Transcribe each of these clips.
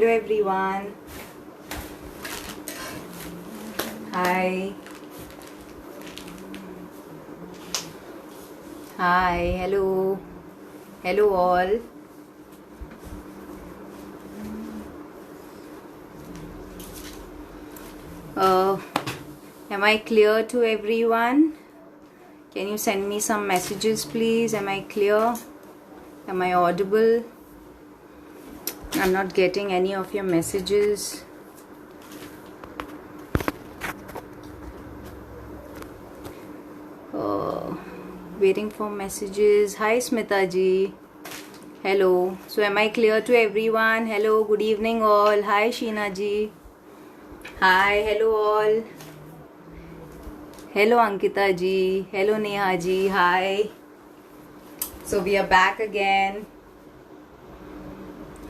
Hello everyone. Hi. Hi. Hello. Hello all. Am I clear to everyone? Can you send me some messages please? Am I clear? Am I audible? I'm not getting any of your messages. Waiting for messages. Hi Smita ji. Hello. So am I clear to everyone? Hello. Good evening all. Hi Sheena ji. Hi. Hello all. Hello Ankita ji. Hello Neha ji. Hi. So we are back again.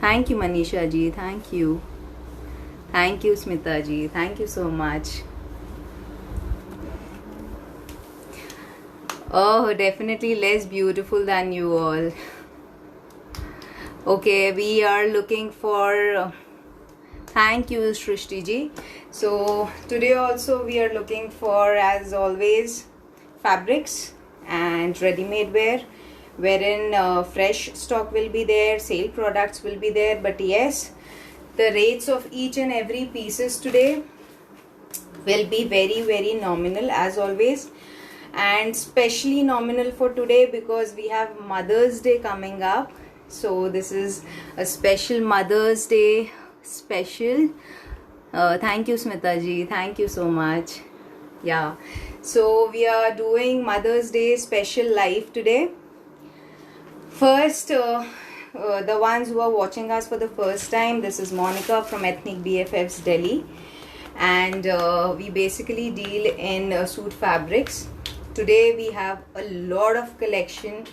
Thank you Manisha ji. Thank you. Thank you Smita ji. Thank you so much. Oh, definitely less beautiful than you all. Okay, we are looking for... Thank you Shrishti ji. So today also we are looking for, as always, fabrics and ready-made wear, wherein fresh stock will be there, sale products will be there, but yes, the rates of each and every pieces today will be very nominal as always, and specially nominal for today because we have Mother's Day coming up. So this is a special Mother's Day special. Thank you Smita ji, thank you so much. Yeah, so we are doing Mother's Day special live today. First, the ones who are watching us for the first time, this is Monica from Ethnic BFFs Delhi, and we basically deal in suit fabrics. Today we have a lot of collection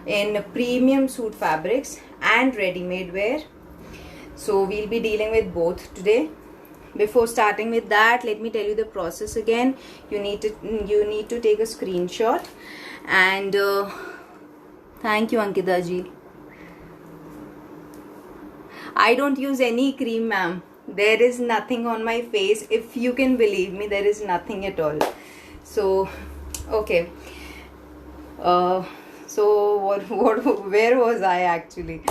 in premium suit fabrics and ready-made wear. So we'll be dealing with both today. Before starting with that, let me tell you the process again. You need to take a screenshot, and thank you Ankita ji. I don't use any cream, ma'am. There is nothing on my face. If you can believe me, there is nothing at all. So okay, so where was I actually?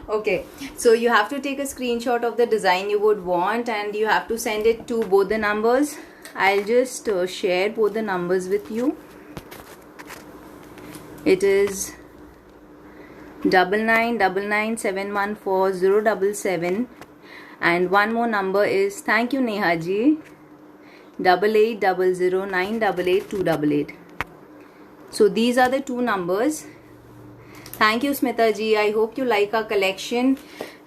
Okay, so you have to take a screenshot of the design you would want and you have to send it to both the numbers. I'll just share both the numbers with you. It is 9999714077, and one more number is, thank you Neha ji, 8800988288. So these are the two numbers. Thank you Smita ji. I hope you like our collection,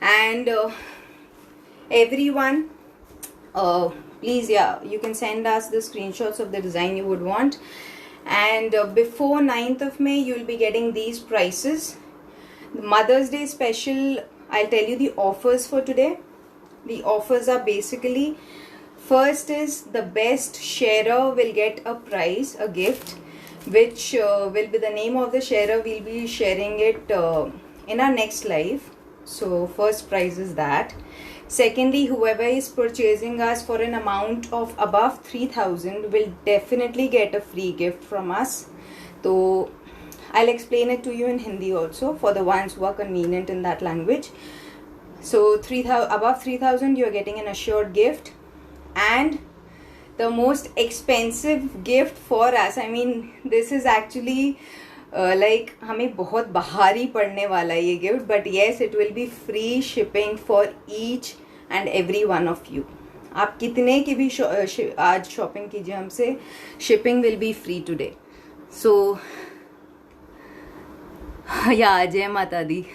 and everyone, please, yeah, you can send us the screenshots of the design you would want, and before 9th of May you will be getting these prices. The Mother's Day special, I'll tell you the offers for today. The offers are basically, first is the best sharer will get a prize, a gift, which will be the name of the sharer. We'll be sharing it in our next live. So first prize is that. Secondly, whoever is purchasing us for an amount of above 3000 will definitely get a free gift from us. So I'll explain it to you in Hindi also for the ones who are convenient in that language. So above 3000 you're getting an assured gift, and the most expensive gift for us, I mean this is actually like हमें बहुत भारी पड़ने वाला है ये gift, but yes, it will be free shipping for each and every one of you. आप कितने की भी आज शॉपिंग कीजिए हमसे, shipping will be free today. So yeah, Jai Mata Di.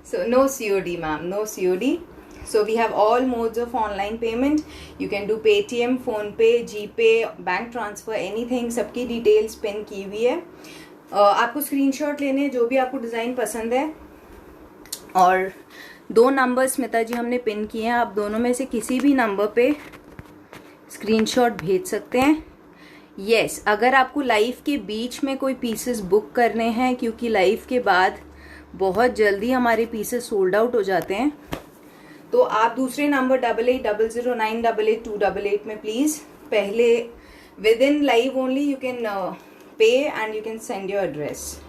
So no COD ma'am, no COD. So we have all modes of online payment. You can do Paytm, PhonePe, GPay, bank transfer, anything. सबकी details pin की हुई है. आपको screenshot लेने जो भी आपको design पसंद है, और दो नंबर स्मिता जी हमने पिन किए हैं. आप दोनों में से किसी भी नंबर पे स्क्रीनशॉट भेज सकते हैं. यस, अगर आपको लाइव के बीच में कोई पीसेस बुक करने हैं, क्योंकि लाइव के बाद बहुत जल्दी हमारे पीसेस सोल्ड आउट हो जाते हैं, तो आप दूसरे नंबर 8800098828 में प्लीज पहले with in live only you can pay and you can send your address.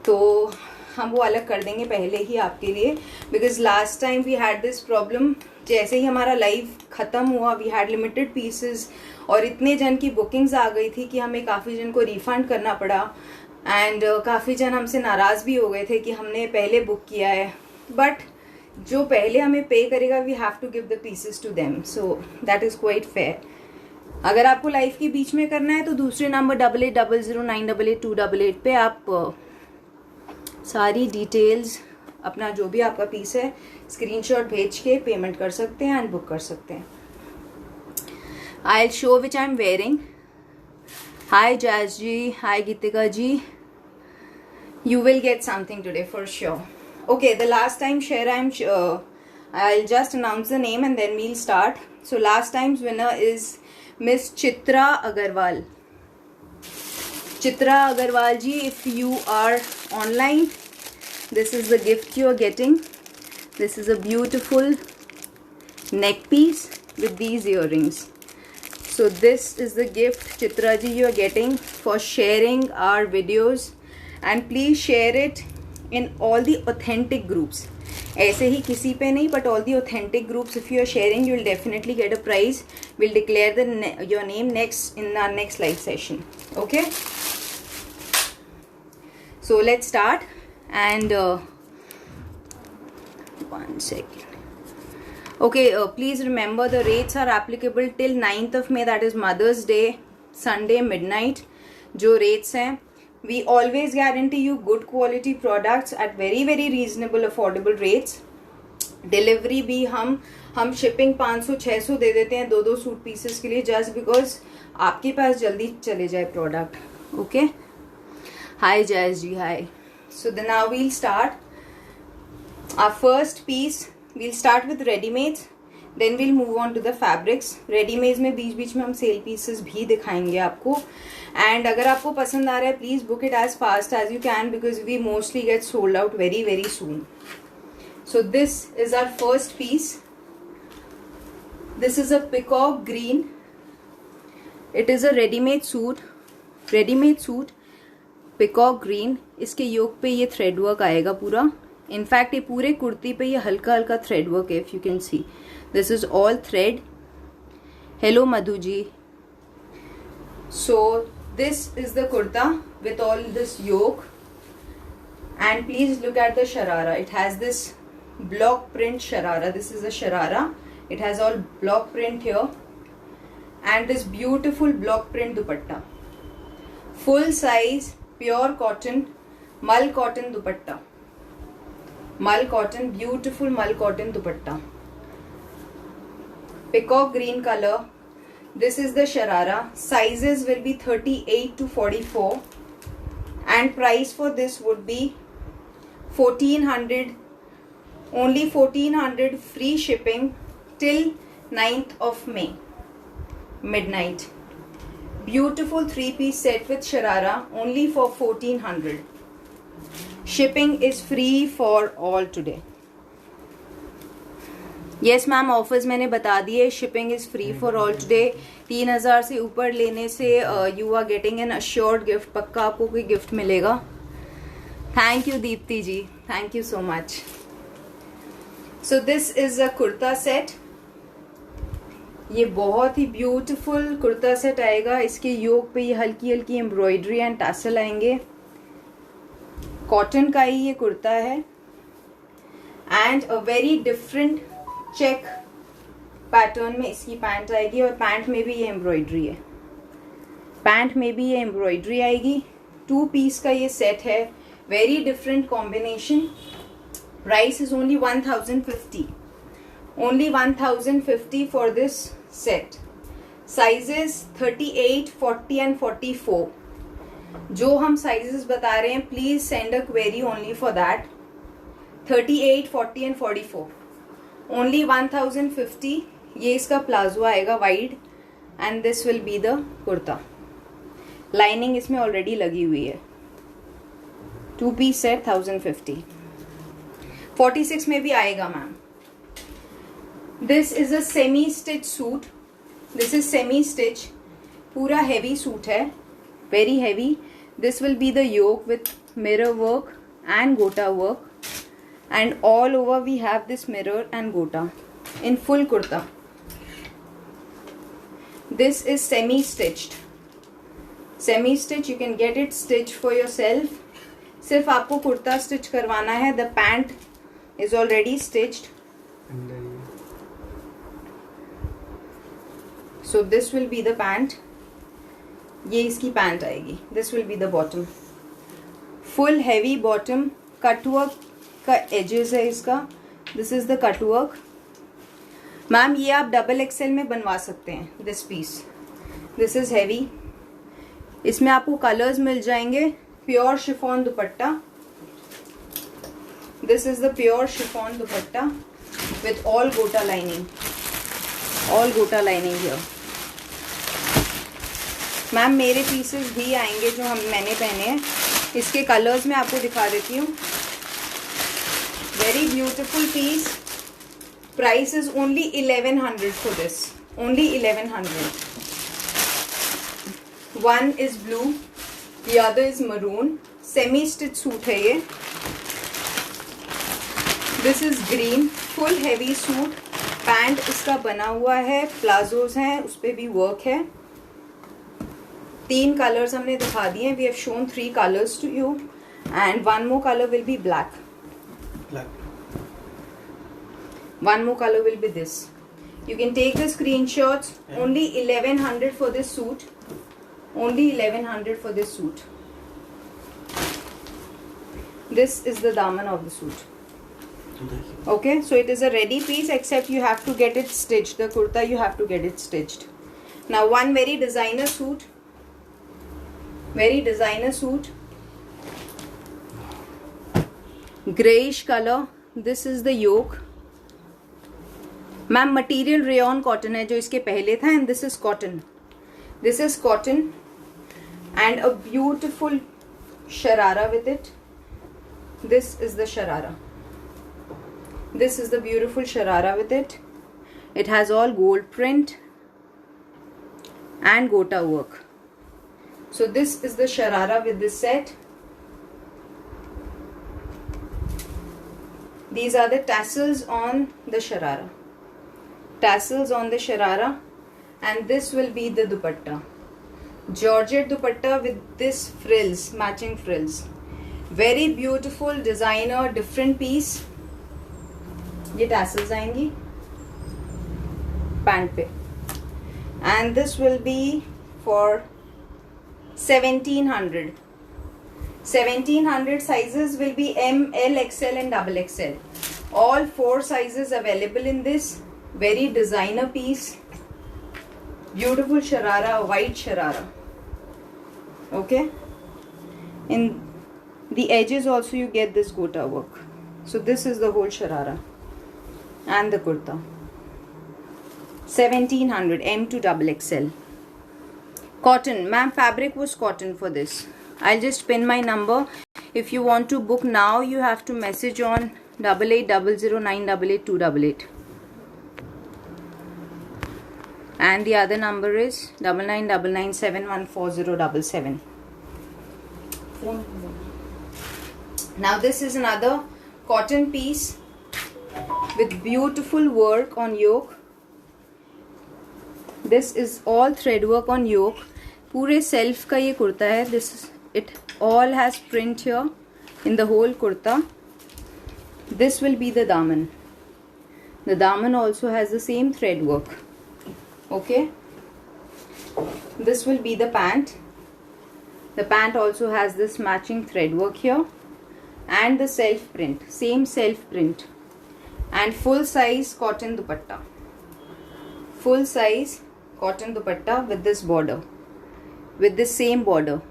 तो हम वो अलग कर देंगे पहले ही आपके लिए, because last time we had this problem. जैसे ही हमारा लाइव ख़त्म हुआ वी हैड लिमिटेड पीसेस और इतने जन की बुकिंग्स आ गई थी कि हमें काफ़ी जन को रिफंड करना पड़ा. एंड काफ़ी जन हमसे नाराज़ भी हो गए थे कि हमने पहले बुक किया है, बट जो पहले हमें पे करेगा we have to give the pieces to them. So that is quite fair. अगर आपको लाइव के बीच में करना है तो दूसरे नंबर 8800098828 पे आप सारी डिटेल्स अपना जो भी आपका पीस है स्क्रीनशॉट भेज के पेमेंट कर सकते हैं एंड बुक कर सकते हैं. I show which I am wearing. Hi Jazz ji, hi Geetika ji. You will get something today for sure. Okay, the last time share I'll just announce the name and then we'll start. So last time's winner is Miss Chitra Agarwal. Chitra Agarwal ji, if you are online, this is the gift you are getting. This is a beautiful neck piece with these earrings. So this is the gift Chitra ji you are getting for sharing our videos. And please share it in all the authentic groups. ऐसे ही किसी पे नहीं, but all the authentic groups. If you are sharing, you will definitely get a prize. We'll declare your name next in our next live session. Okay. So let's start. And 1 second. Okay. Please remember the rates are applicable till 9th of May. That is Mother's Day, Sunday midnight. जो rates हैं. We always guarantee you good quality products at very very reasonable affordable rates. Delivery भी हम shipping 500-600 दे देते हैं 2-2 suit pieces के लिए, just because आपके पास जल्दी चले जाए product. Okay? Hi Jais ji, hi. So then now we'll start. Our first piece, we'll start with ready-mades. Then we'll move on to the fabrics. Ready-mades में बीच बीच में हम सेल पीसेस भी दिखाएंगे आपको. एंड अगर आपको पसंद आ रहा है please book it as fast as you can, because we mostly get sold out very very soon. So this is our first piece. This is a peacock green. It is a readymade suit. Readymade suit peacock green. इसके yoke पे ये thread work आएगा पूरा. In fact ये पूरे कुर्ती पे ये हल्का हल्का थ्रेड वर्क है. If you can see this is all thread. Hello Madhu ji. So this is the kurta with all this yoke, and please look at the sharara. It has this block print sharara. This is a sharara. It has all block print here and this beautiful block print dupatta. Full size pure cotton mal cotton dupatta. Mal cotton, beautiful mal cotton dupatta. Peacock green color. This is the sharara. Sizes will be 38 to 44 and price for this would be 1400. Only 1400 free shipping till 9th of May midnight. Beautiful 3-piece set with sharara only for 1400. Shipping is free for all today. Yes ma'am, offers मैंने बता दिए. Shipping is free for all today. 3000 से ऊपर लेने से you are getting an assured gift. पक्का आपको कोई गिफ्ट मिलेगा. Thank you Deepti ji, thank you so much. So this is a kurta set. ये बहुत ही ब्यूटीफुल कुर्ता सेट आएगा. इसके योक पे ये हल्की हल्की एम्ब्रॉयडरी एंड टैसल आएंगे. कॉटन का ही ये कुर्ता है and a very different check pattern में इसकी पैंट आएगी. और पैंट में भी ये एम्ब्रॉयडरी है. पैंट में भी ये एम्ब्रॉयडरी आएगी. 2 पीस का ये सेट है. Very different combination. Price is only 1050. Only 1050 for this set. Sizes 38, 40 and 44. जो हम साइजेस बता रहे हैं please send a query only for that. 38, 40 and 44. Only 1050. ये इसका प्लाजो आएगा wide and this will be the kurta. Lining इसमें ऑलरेडी लगी हुई है. 2 पीस सेट 1050. 46 में भी आएगा ma'am. This is a semi stitch suit. This is semi stitch. पूरा heavy suit है, very heavy. This will be the yoke with mirror work and gota work, and all over we have this mirror and gota in full kurta. This is semi stitched. Semi stitch, you can get it stitched for yourself. सिर्फ आपको kurta stitch करवाना है. The pant is already stitched. So this will be the pant. ये इसकी pant आएगी. This will be the bottom. Full heavy bottom. Cut work का edges है इसका. This is the cut work. Ma'am ये आप डबल एक्सेल में बनवा सकते हैं. This piece. This is heavy. इसमें आपको कलर्स मिल जाएंगे. Pure chiffon dupatta. This is the pure chiffon dupatta with all gota lining. All gota lining here. Ma'am मेरे पीसेस भी आएंगे जो मैंने पहने हैं. इसके कलर्स मैं आपको दिखा देती हूँ. Very beautiful piece. Price is only 1100 for this. Only 1100. One is blue, the other is maroon. Semi stitch suit है ये. This is green, full heavy suit. Pant इसका बना हुआ है, प्लाजोज हैं, उस पर भी वर्क है. 3 कलर्स हमने दिखा दिए. We have shown 3 colors to you, and one more color will be black. One more color will be this. You can take the screenshots. Only 1100 for this suit. Only 1100 for this suit. This is the daman of the suit. Okay, so it is a ready piece, except you have to get it stitched. The kurta you have to get it stitched. Now one very designer suit. Very designer suit. Grayish color. This is the yoke. Ma'am material rayon cotton है जो इसके पहले था, and this is cotton. This is cotton and a beautiful sharara with it. This is the sharara. This is the beautiful sharara with it. It has all gold print and gota work. So this is the sharara with this set. These are the tassels on the sharara. Tassels on the sharara, and this will be the dupatta. Georgette dupatta with this frills, matching frills. Very beautiful designer, different piece. ये tassels आएंगी pant पे, and this will be for 1700. 1700 sizes will be M, L, XL and XXL. All 4 sizes available in this. Very designer piece. Beautiful sharara, white sharara. Okay. In the edges also you get this gota work. So this is the whole sharara and the kurta. 1700 M to XXL. Cotton, ma'am, fabric was cotton for this. I'll just pin my number. If you want to book now, you have to message on 8800988288, and the other number is 9999714077. Now this is another cotton piece with beautiful work on yoke. This is all thread work on yoke. पूरे self का ये कुर्ता है. This is, it all has print here in the whole kurta. This will be the daman. The daman also has the same thread work. Okay. This will be the pant. The pant also has this matching thread work here, and the self print, same self print. And full size cotton dupatta. Full size cotton dupatta with this border, with this same border.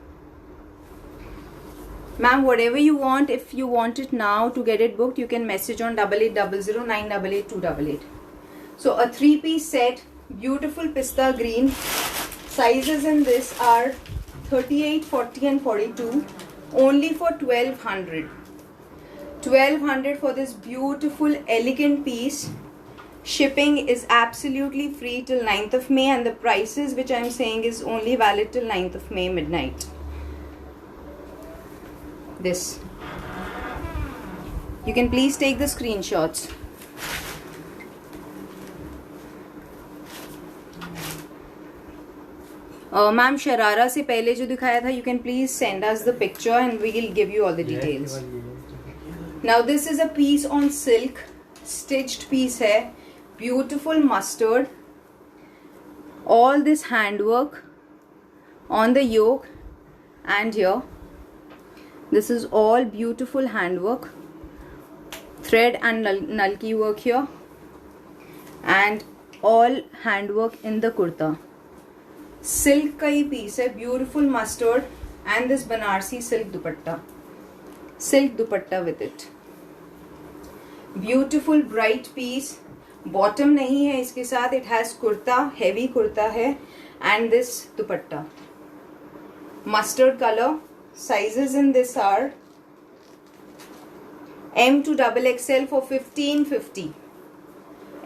Ma'am, whatever you want, if you want it now to get it booked, you can message on 8800988288. So a 3-piece set, beautiful pista green. Sizes in this are 38, 40 and 42. Only for 1200. 1200 for this beautiful elegant piece Shipping is absolutely free till 9th of May, and the prices which I'm saying is only valid till 9th of May midnight. This. You can please take the screenshots. Ma'am sharara से पहले जो दिखाया था, you can please send us the picture and we will give you all the details. Now this is a piece on silk, stitched piece है, beautiful mustard. All this handwork on the yoke and here. This is all beautiful handwork, thread and nalki work here, and all handwork in the kurta. Silk का ही piece है, beautiful mustard and this Banarsi silk dupatta. Silk dupatta with it. Beautiful bright piece. Bottom नहीं है इसके साथ. It has kurta, heavy kurta है, and this dupatta. Mustard color. Sizes in this are M to XXL for 1550.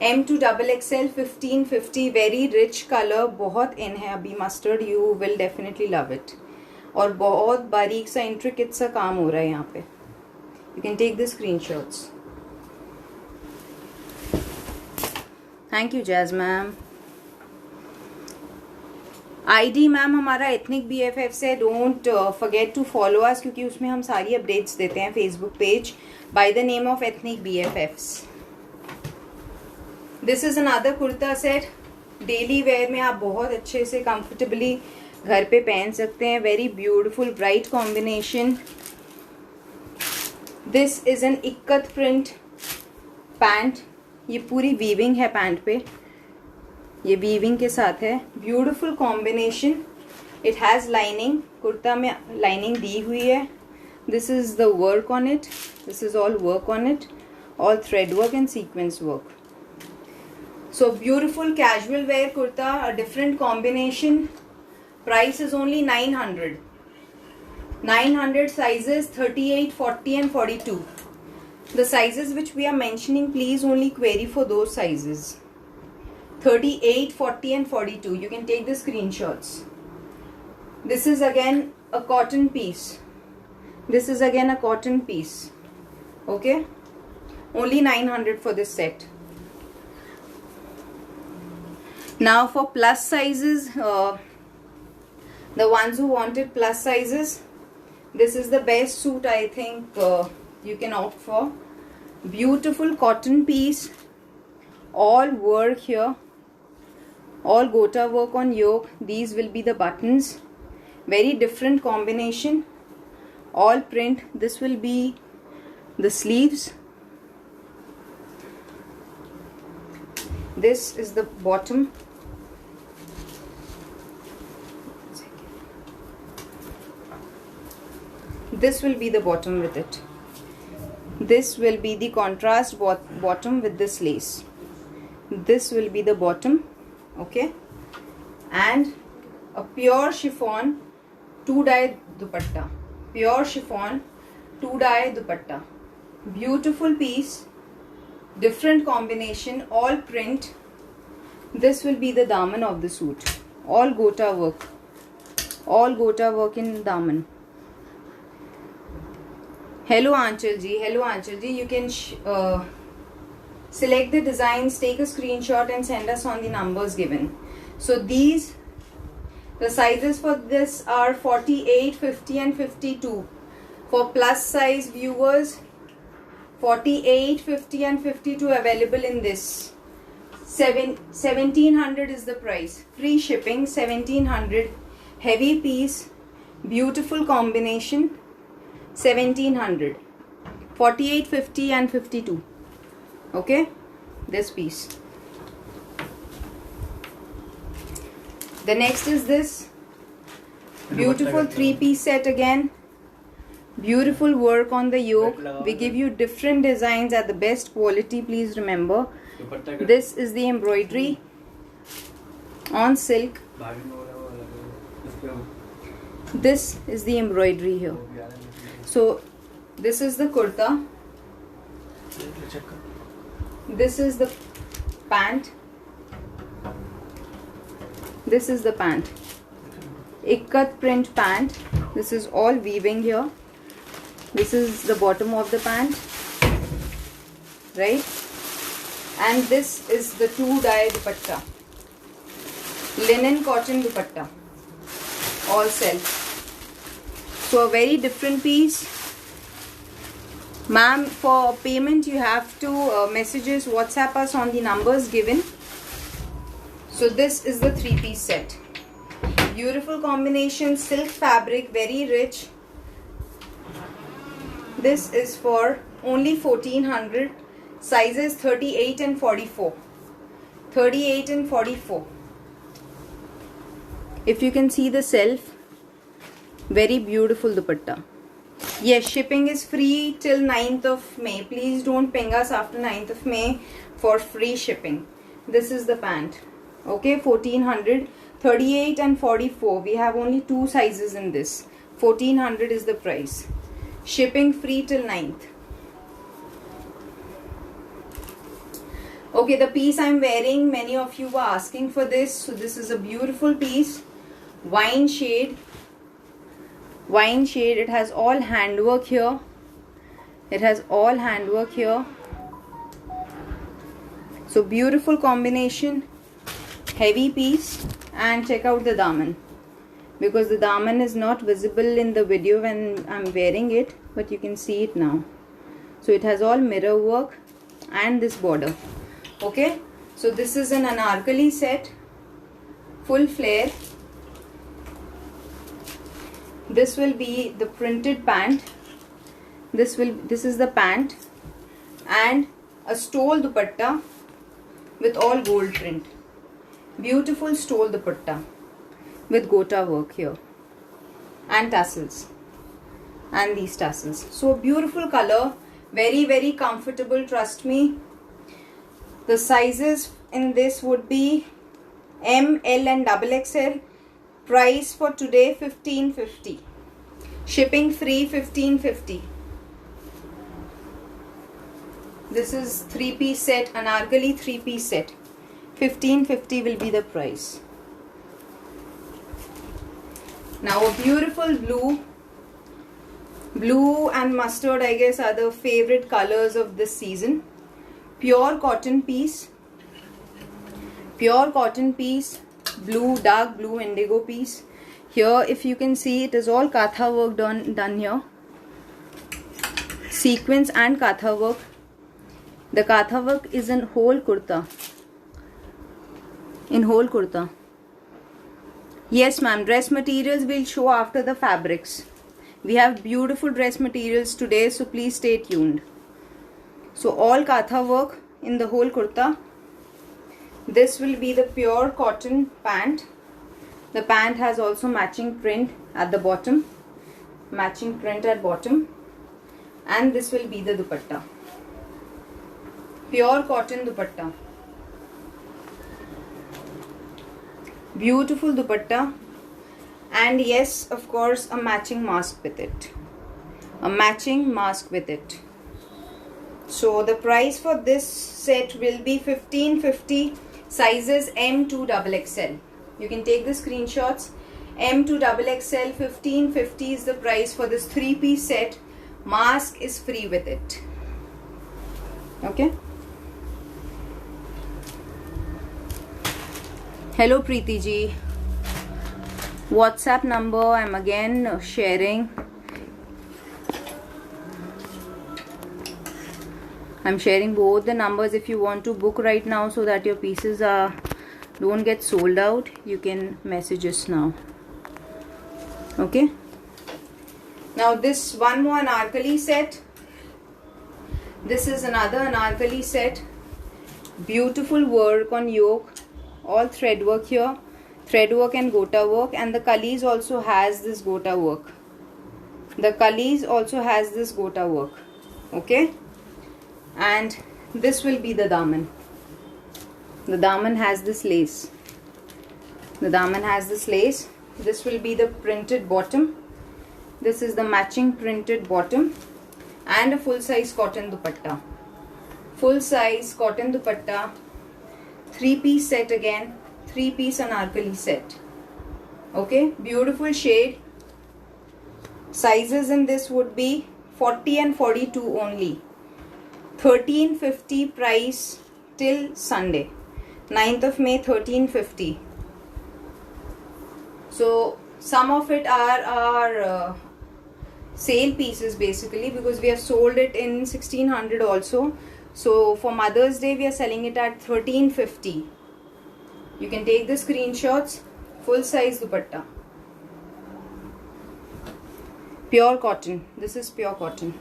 M to XXL 1550. Very rich color, बहुत in है अभी mustard. You will definitely love it. और बहुत बारीक सा intricate सा काम हो रहा है यहाँ पे. You can take the screenshots. Thank you Jazz ma'am. ID ma'am हमारा एथनिक BFF से. Don't forget to follow us, क्योंकि उसमें हम सारी अपडेट्स देते हैं. Facebook page by the name of ethnic BFFs. This is another kurta set. Daily wear में आप बहुत अच्छे से कंफर्टेबली घर पे पहन सकते हैं. Very beautiful bright combination. This is an ikat print pant. ये पूरी वीविंग है पैंट पे. ये वीविंग के साथ है. Beautiful combination. It has lining. Kurta में लाइनिंग दी हुई है. This is the work on it. This is all work on it. All thread work and sequence work. So beautiful casual wear kurta. A different combination. Price is only 900. 900 sizes 38, 40 and 42. The sizes which we are mentioning, please only query for those sizes. 38, 40 and 42. You can take the screenshots. This is again a cotton piece. This is again a cotton piece. Okay? Only 900 for this set. Now for plus sizes, the ones who wanted plus sizes, this is the best suit I think you can opt for. Beautiful cotton piece. All work here. All gota work on yoke. These will be the buttons. Very different combination. All print. This will be the sleeves. This is the bottom. This will be the bottom with it. This will be the contrast bottom with this lace. This will be the bottom. Okay, and a pure chiffon 2-dye dupatta. Pure chiffon 2-dye dupatta. Beautiful piece. Different combination. All print. This will be the daman of the suit. All gota work. All gota work in daman. Hello Anchal ji. Hello Anchal ji. You can select the designs, take a screenshot and send us on the numbers given. So these, the sizes for this are 48, 50 and 52. For plus size viewers, 48, 50 and 52 available in this. 1700 is the price. Free shipping, 1700. Heavy piece, beautiful combination, 1700. 48, 50 and 52. Okay, this piece. The next is this beautiful 3-piece set again. Beautiful work on the yoke. We give you different designs at the best quality. Please remember, this is the embroidery on silk. This is the embroidery here. So this is the kurta. This is the pant. This is the pant. Ikat print pant. This is all weaving here. This is the bottom of the pant, right? And this is the 2-dye dupatta. Linen cotton dupatta. All self. So a very different piece. Ma'am, for payment you have to message us, WhatsApp us on the numbers given. So this is the 3-piece set. Beautiful combination, silk fabric, very rich. This is for only 1400. Sizes 38 and 44. 38 and 44. If you can see the self, very beautiful dupatta. Yes, shipping is free till 9th of May. Please don't ping us after 9th of May for free shipping. This is the pant. Okay, 1400. 38 and 44. We have only 2 sizes in this. 1400 is the price. Shipping free till 9th. Okay, the piece I'm wearing, many of you were asking for this. So this is a beautiful piece. Wine shade. Wine shade. It has all handwork here. It has all handwork here. So beautiful combination. Heavy piece. And check out the daman. Because the daman is not visible in the video when I'm wearing it. But you can see it now. So it has all mirror work. And this border. Okay. So this is an anarkali set. Full flare. This will be the printed pant. This is the pant and a stole dupatta with all gold print. Beautiful stole dupatta with gota work here and tassels and these tassels. So beautiful color, very comfortable, trust me. The sizes in this would be M, L and XXL. Price for today 1550. Shipping free 1550. This is 3-piece set, anarkali 3-piece set. 1550 will be the price. Now a beautiful blue. Blue and mustard, I guess, are the favorite colors of this season. Pure cotton piece. Pure cotton piece. Blue, dark blue indigo piece. Here if you can see, it is all katha work done here. Sequins and katha work. The katha work is in whole kurta. In whole kurta. Yes ma'am, dress materials will show after the fabrics. We have beautiful dress materials today, so please stay tuned. So all katha work in the whole kurta. This will be the pure cotton pant. The pant has also matching print at the bottom. Matching print at bottom. And this will be the dupatta. Pure cotton dupatta. Beautiful dupatta. And yes, of course, a matching mask with it. A matching mask with it. So the price for this set will be 1550. Sizes M to XXL. You can take the screenshots. M to XXL, 1550 is the price for this 3-piece set. Mask is free with it. Okay. Hello Preeti ji. WhatsApp number I'm again sharing. I'm sharing both the numbers if you want to book right now so that your pieces don't get sold out. You can message us now. Okay. Now this one more anarkali set. This is another anarkali set. Beautiful work on yoke. All thread work here. Thread work and gota work. And the kalis also has this gota work. The kalis also has this gota work. Okay. And this will be the daman. The daman has this lace. The daman has this lace. This will be the printed bottom. This is the matching printed bottom. And a full size cotton dupatta. Full size cotton dupatta. 3-piece set again, 3-piece anarkali set. Okay, beautiful shade. Sizes in this would be 40 and 42 only. 1350 price till Sunday, 9th of May, 1350. So some of it are our sale pieces basically, because we have sold it in 1600 also. So for Mother's Day we are selling it at 1350. You can take the screenshots. Full size dupatta, pure cotton. This is pure cotton.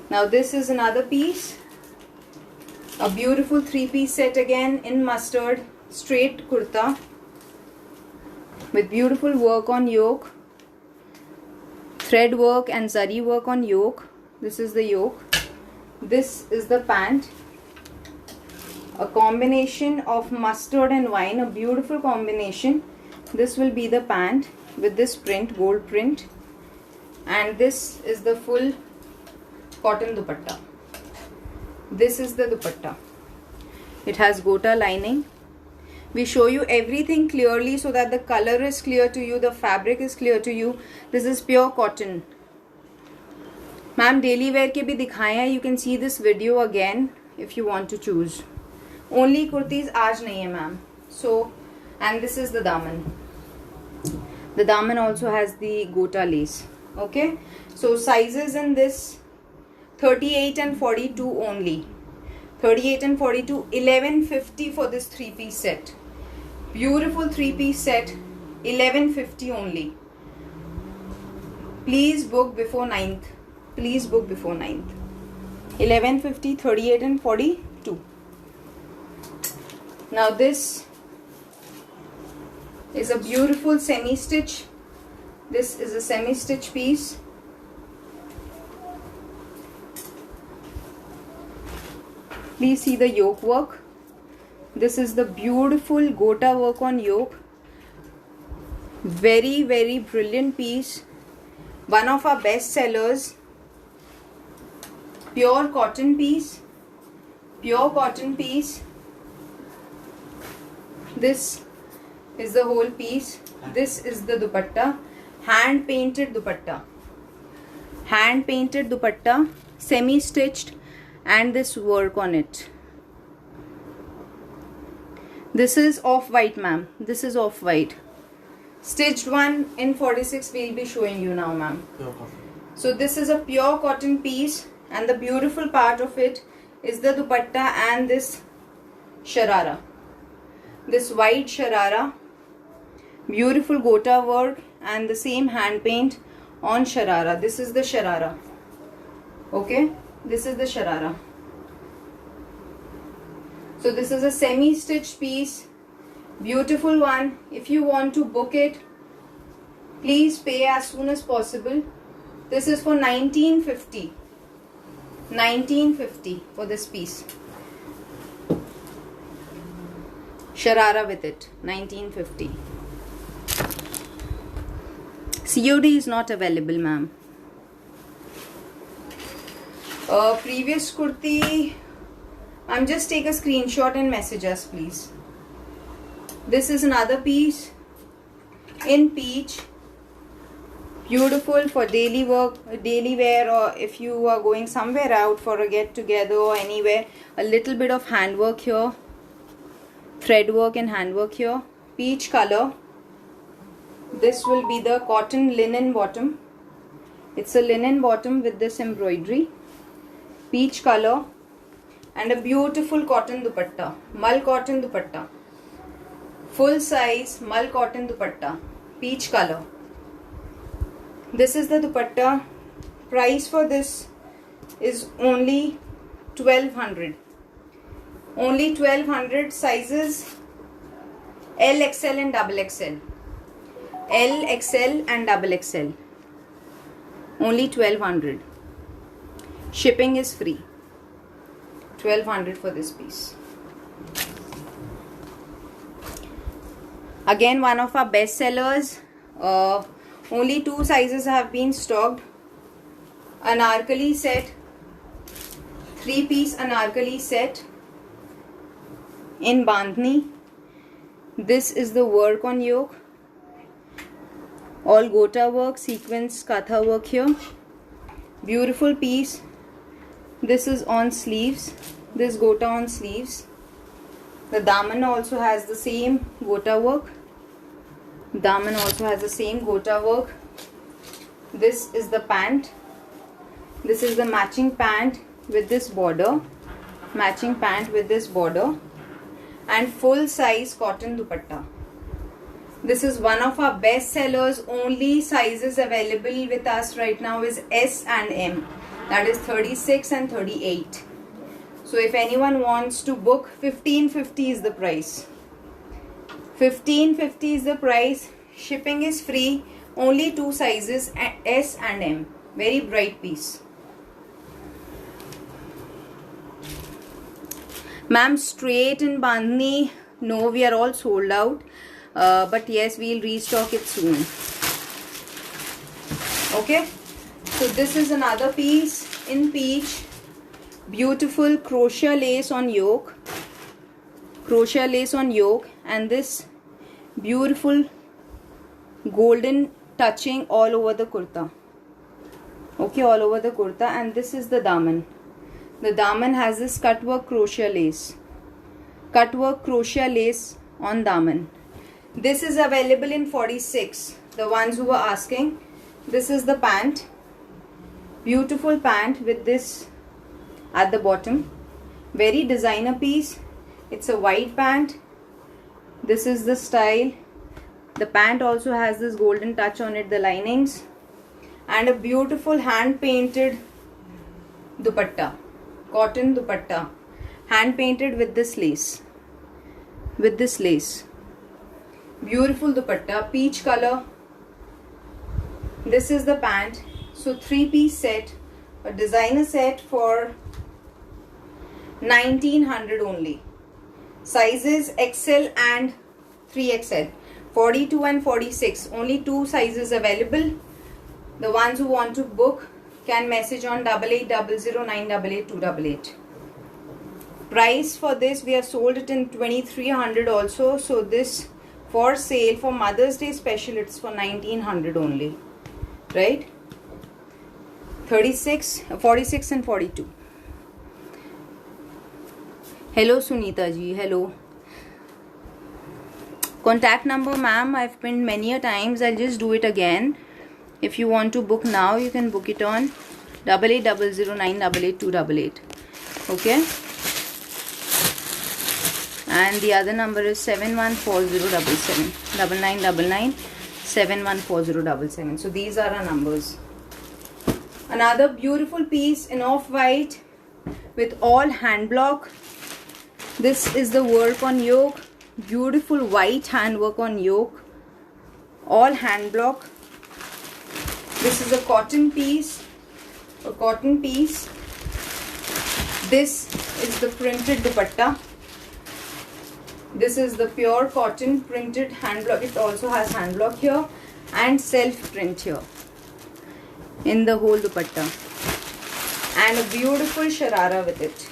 Now this is another piece, a beautiful 3-piece set again in mustard, straight kurta with beautiful work on yoke, thread work and zari work on yoke. This is the yoke. This is the pant, a combination of mustard and wine, a beautiful combination. This will be the pant with this print, gold print, and this is the full cotton dupatta. This is the dupatta. It has gota lining. We show you everything clearly so that the color is clear to you, the fabric is clear to you. This is pure cotton. Ma'am, daily wear ke bhi dikhaye hain. You can see this video again if you want to choose. Only kurtis aaj nahi hai, ma'am. So, and this is the daman. The daman also has the gota lace. Okay. So sizes in this 38 and 42 only. 38 and 42, 1150 for this 3-piece set. Beautiful 3-piece set, 1150 only. Please book before 9th. Please book before 9th. 1150, 38 and 42. Now this is a beautiful semi-stitch. This is a semi-stitch piece. Please see the yoke work. This is the beautiful gota work on yoke. Very, very brilliant piece. One of our best sellers. Pure cotton piece. Pure cotton piece. This is the whole piece. This is the dupatta. Hand painted dupatta. Hand painted dupatta. Semi stitched. And this work on it. This is off-white, ma'am. This is off-white. Stitched one in 46 we'll be showing you now, ma'am. So this is a pure cotton piece, and the beautiful part of it is the dupatta and this sharara. This white sharara. Beautiful gota work and the same hand paint on sharara. This is the sharara. Okay. This is the sharara. So this is a semi-stitched piece. Beautiful one. If you want to book it, please pay as soon as possible. This is for 1950. 1950 for this piece. Sharara with it. 1950. COD is not available, ma'am. Previous kurti, just take a screenshot and message us, please. This is another piece in peach. Beautiful for daily work, daily wear, or if you are going somewhere out for a get together or anywhere. A little bit of handwork here, thread work and handwork here. Peach color. This will be the cotton linen bottom. It's a linen bottom with this embroidery. Peach color and a beautiful cotton dupatta, mull cotton dupatta, full size mull cotton dupatta, peach color. This is the dupatta. Price for this is only 1200. Only 1200. Sizes L, XL and double XL. L, XL and double XL. Only 1200. Shipping is free. 1200 for this piece. Again, one of our best sellers. Only 2 sizes have been stocked. Anarkali set, 3-piece anarkali set in bandhni. This is the work on yoke. All gota work, sequence, katha work here. Beautiful piece. This is on sleeves. This gota on sleeves. The daman also has the same gota work. Daman also has the same gota work. This is the pant. This is the matching pant with this border. Matching pant with this border. And full size cotton dupatta. This is one of our best sellers. Only sizes available with us right now is S and M. That is 36 and 38. So if anyone wants to book, 1550 is the price. 1550 is the price. Shipping is free. Only 2 sizes, S and M. Very bright piece. Ma'am, straight in bandhni. No, we are all sold out. But yes, we'll restock it soon. Okay. So this is another piece in peach. Beautiful crochet lace on yoke. Crochet lace on yoke. And this beautiful golden touching all over the kurta. Okay, all over the kurta. And this is the daman. The daman has this cut work crochet lace. Cut work crochet lace on daman. This is available in 46. The ones who were asking. This is the pant. Beautiful pant with this at the bottom. Very designer piece. It's a white pant. This is the style. The pant also has this golden touch on it, the linings. And a beautiful hand painted dupatta. Cotton dupatta. Hand painted with this lace. With this lace. Beautiful dupatta. Peach color. This is the pant. So 3-piece set. A designer set for 1900 only. Sizes XL and 3XL. 42 and 46. Only 2 sizes available. The ones who want to book can message on 8800988288. Price for this, we have sold it in 2300 also. So this for sale for Mother's Day special, it's for 1900 only. Right? 36, 46 and 42. Hello Sunita ji, hello. Contact number, ma'am, I've pinned many a times. I'll just do it again. If you want to book now, you can book it on 8800988288. Okay. And the other number is 714077 9999 714077. So these are our numbers. Another beautiful piece in off-white with all hand block. This is the work on yoke. Beautiful white handwork on yoke. All hand block. This is a cotton piece. A cotton piece. This is the printed dupatta. This is the pure cotton printed hand block. It also has hand block here and self print here in the whole dupatta. And a beautiful sharara with it.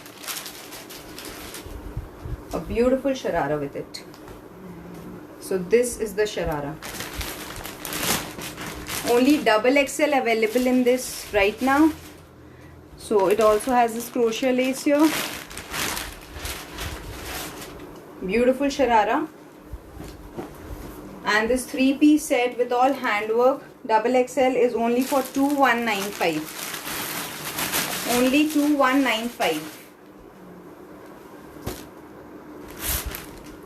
A beautiful sharara with it. So this is the sharara. Only XXL available in this right now. So it also has this crochet lace here. Beautiful sharara. And this 3-piece set with all handwork XXL is only for 2195. Only 2195.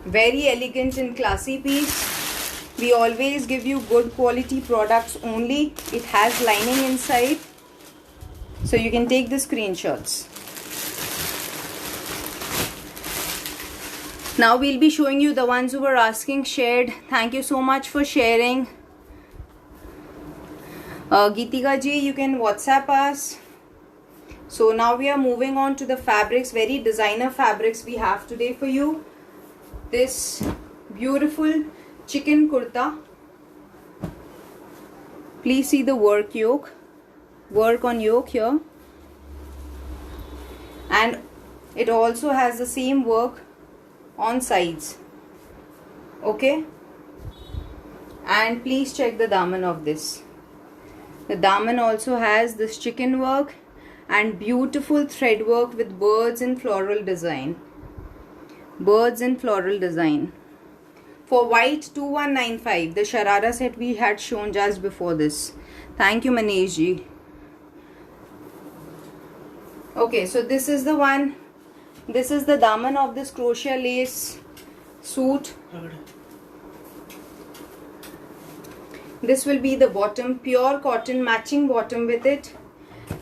Very elegant and classy piece. We always give you good quality products only. It has lining inside. So you can take the screenshots. Now we'll be showing you the ones who were asking shared. Thank you so much for sharing. Geetika ji, you can WhatsApp us. So now we are moving on to the fabrics. Very designer fabrics we have today for you. This beautiful chicken kurta. Please see the work yoke. Work on yoke here. and it also has the same work on sides. Okay, and please check the daman of this. The daman also has this chicken work and beautiful thread work with birds and floral design. Birds and floral design. For white 2195, the sharara set we had shown just before this. Thank you, Manish ji. Okay, so this is the one. This is the daman of this crochet lace suit. This will be the bottom, pure cotton, matching bottom with it.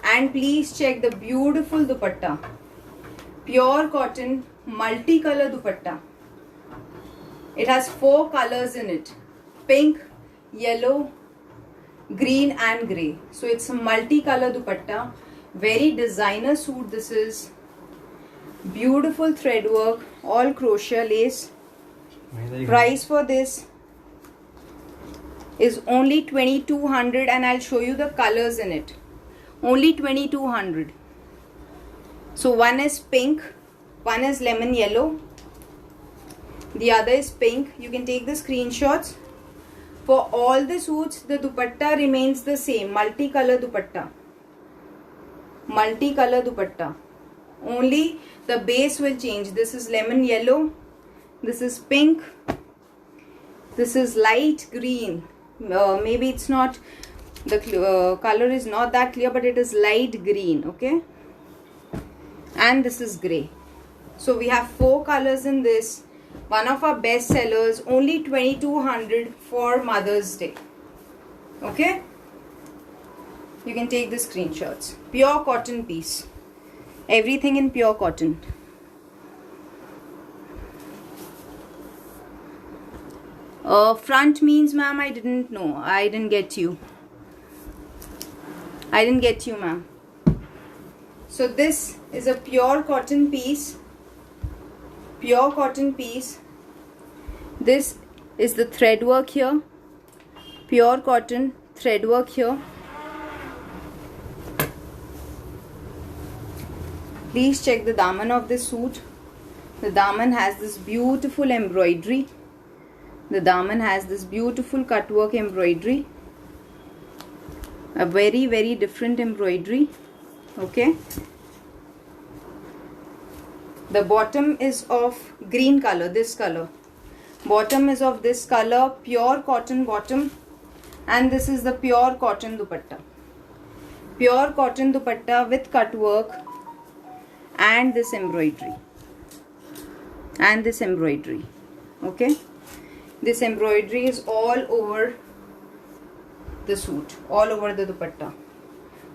And please check the beautiful dupatta. Pure cotton, multicolor dupatta. It has 4 colors in it: pink, yellow, green and grey. So it's a multicolor dupatta. Very designer suit this is. Beautiful thread work, all crochet lace. Price for this is only 2200, and I'll show you the colors in it. Only 2200. So one is pink, one is lemon yellow, the other is pink. You can take the screenshots. For all the suits, the dupatta remains the same, multicolor dupatta. Multicolor dupatta. Only the base will change. This is lemon yellow, this is pink, this is light green. Maybe it's not, the color is not that clear, but it is light green. Okay, and this is grey. So we have 4 colors in this. One of our best sellers, only 2200 for Mother's Day. Okay, you can take the screenshots. Pure cotton piece, everything in pure cotton. Front means, ma'am, I didn't know. I didn't get you. I didn't get you, ma'am. So this is a pure cotton piece. Pure cotton piece. This is the thread work here. Pure cotton thread work here. Please check the daman of this suit. The daman has this beautiful embroidery. The daman has this beautiful cut work embroidery. A very, very different embroidery. Okay. The bottom is of green color, this color. Bottom is of this color, pure cotton bottom. And this is the pure cotton dupatta. Pure cotton dupatta with cut work and this embroidery. And this embroidery. Okay. This embroidery is all over the suit, all over the dupatta.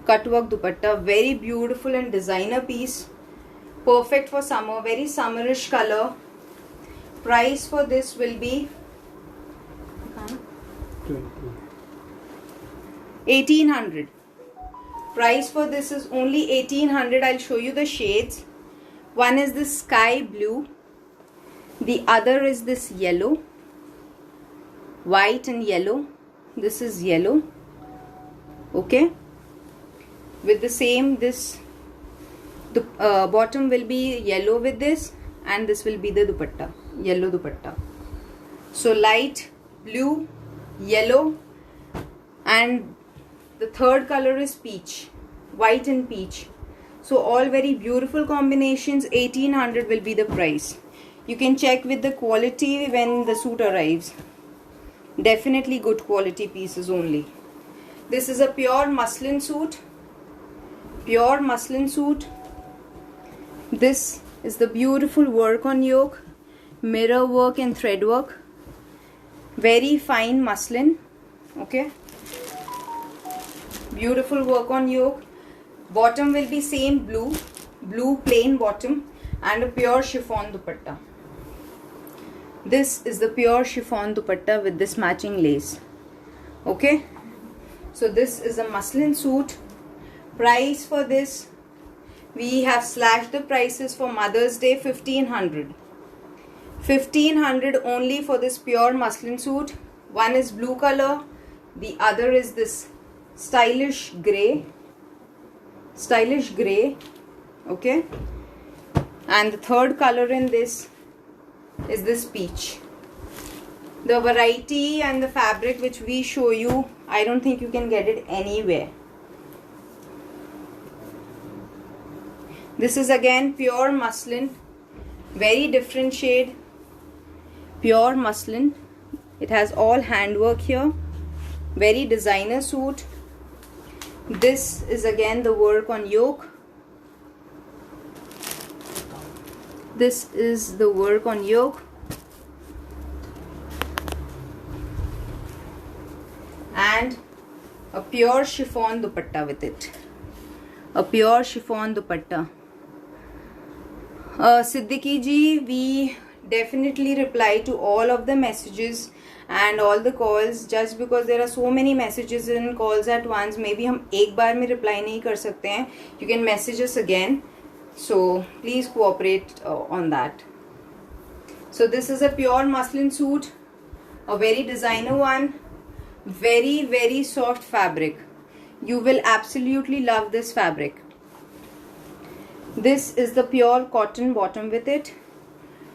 Cut work dupatta, very beautiful and designer piece. Perfect for summer, very summerish color. Price for this will be 1800. Price for this is only 1800. I'll show you the shades. One is this sky blue. The other is this yellow. White and yellow. This is yellow. Okay. With the same, this the bottom will be yellow with this, and this will be the dupatta, yellow dupatta. So light blue, yellow, and the third color is peach, white and peach. So all very beautiful combinations. 1800 will be the price. You can check with the quality when the suit arrives. Definitely good quality pieces only. This is a pure muslin suit. Pure muslin suit. This is the beautiful work on yoke, mirror work and thread work. Very fine muslin. Okay. Beautiful work on yoke. Bottom will be same blue, blue plain bottom, and a pure chiffon dupatta. This is the pure chiffon dupatta with this matching lace. Okay. So this is a muslin suit. Price for this, we have slashed the prices for Mother's Day, 1500. 1500 only for this pure muslin suit. One is blue color, the other is this stylish grey. Stylish grey. Okay. And the third color in this is this peach. The variety and the fabric which we show you, I don't think you can get it anywhere. This is again pure muslin, very different shade, pure muslin. It has all handwork here, very designer suit. This is again the work on yoke. This is the work on yoke. And a pure chiffon dupatta with it. A pure chiffon dupatta. Siddiqui ji, we definitely reply to all of the messages and all the calls. Just because there are so many messages and calls at once, maybe हम एक बार में reply नहीं कर सकते हैं. You can message us again. So please cooperate on that. So this is a pure muslin suit, a very designer one, very, very soft fabric. You will absolutely love this fabric. This is the pure cotton bottom with it,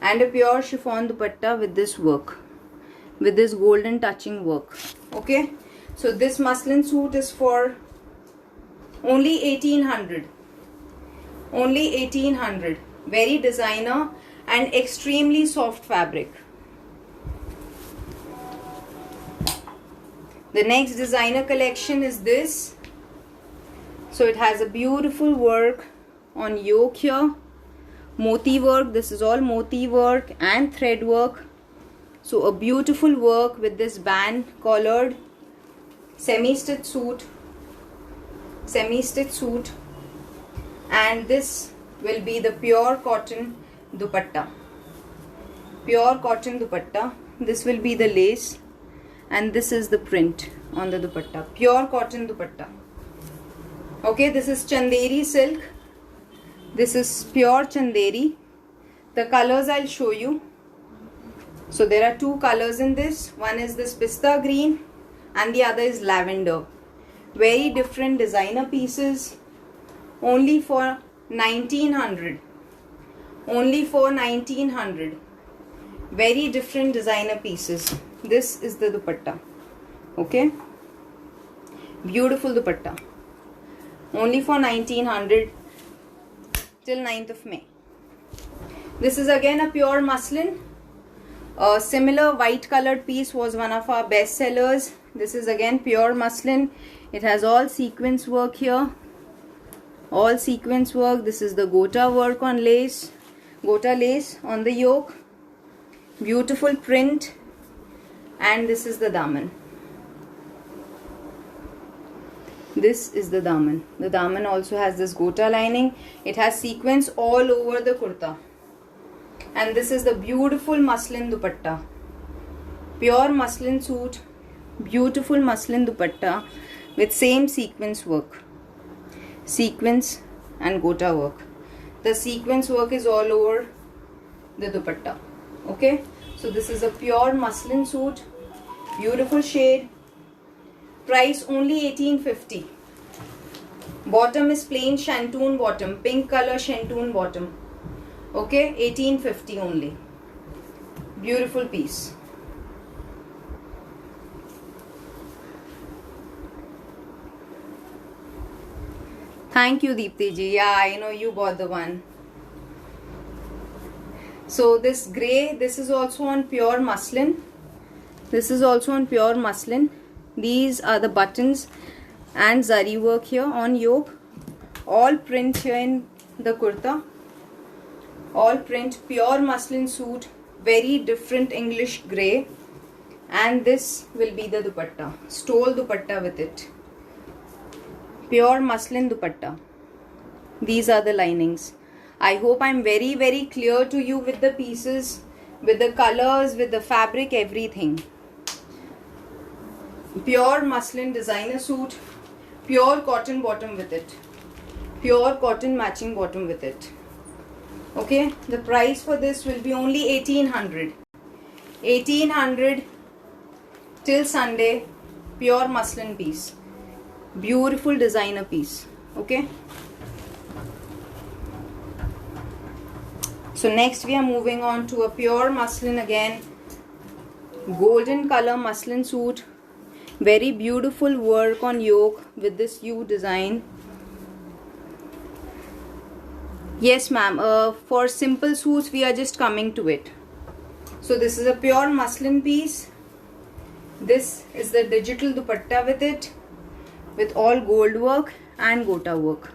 and a pure chiffon dupatta with this work, with this golden touching work. Okay, so this muslin suit is for only 1800. Only 1800. Very designer and extremely soft fabric. The next designer collection is this. So it has a beautiful work on yoke here, moti work. This is all moti work and thread work. So a beautiful work with this band collared semi-stitch suit, and this will be the pure cotton dupatta. Pure cotton dupatta. This will be the lace, and this is the print on the dupatta. Pure cotton dupatta. Okay, this is Chanderi silk. This is pure Chanderi. The colors I'll show you. So there are two colors in this. One is this pista green and the other is lavender. Very different designer pieces. Only for 1900. Only for 1900. Very different designer pieces. This is the dupatta. Okay. Beautiful dupatta. Only for 1900. Till 9th of May. This is again a pure muslin. A similar white colored piece was one of our best sellers. This is again pure muslin. It has all sequence work here. All sequence work. This is the gota work on lace. Gota lace on the yoke. Beautiful print. And this is the daman. This is the daman. The daman also has this gota lining. It has sequence all over the kurta. And this is the beautiful muslin dupatta. Pure muslin suit. Beautiful muslin dupatta with same sequence work. Sequence and gota work. The sequence work is all over the dupatta. Okay. So this is a pure muslin suit. Beautiful shade. Price only 1850. Bottom is plain shantoon bottom, pink color shantoon bottom. Okay, 1850 only. Beautiful piece. Thank you, Deepti ji. Yeah, I know you bought the one. So this grey, this is also on pure muslin. This is also on pure muslin. These are the buttons and zari work here on yoke. All print here in the kurta. All print, pure muslin suit, very different English grey. And this will be the dupatta, stole dupatta with it. Pure muslin dupatta. These are the linings. I hope I'm very, very clear to you with the pieces, with the colors, with the fabric, everything. Pure muslin designer suit, pure cotton bottom with it, pure cotton matching bottom with it. Okay, the price for this will be only 1800. 1800 till Sunday. Pure muslin piece, beautiful designer piece. Okay, So next we are moving on to a pure muslin again, golden color muslin suit. Very beautiful work on yoke with this U design. Yes ma'am, for simple suits we are just coming to it. So this is a pure muslin piece. This is the digital dupatta with it, with all gold work and gota work.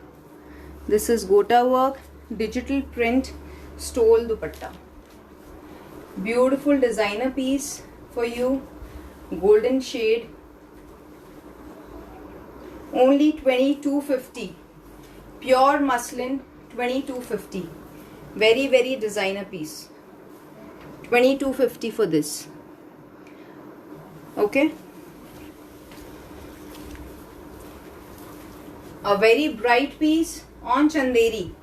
This is gota work, digital print, stole dupatta. Beautiful designer piece for you, golden shade. Only 2250. Pure muslin, 2250. Very designer piece. 2250 for this. Okay. A very bright piece on chanderi.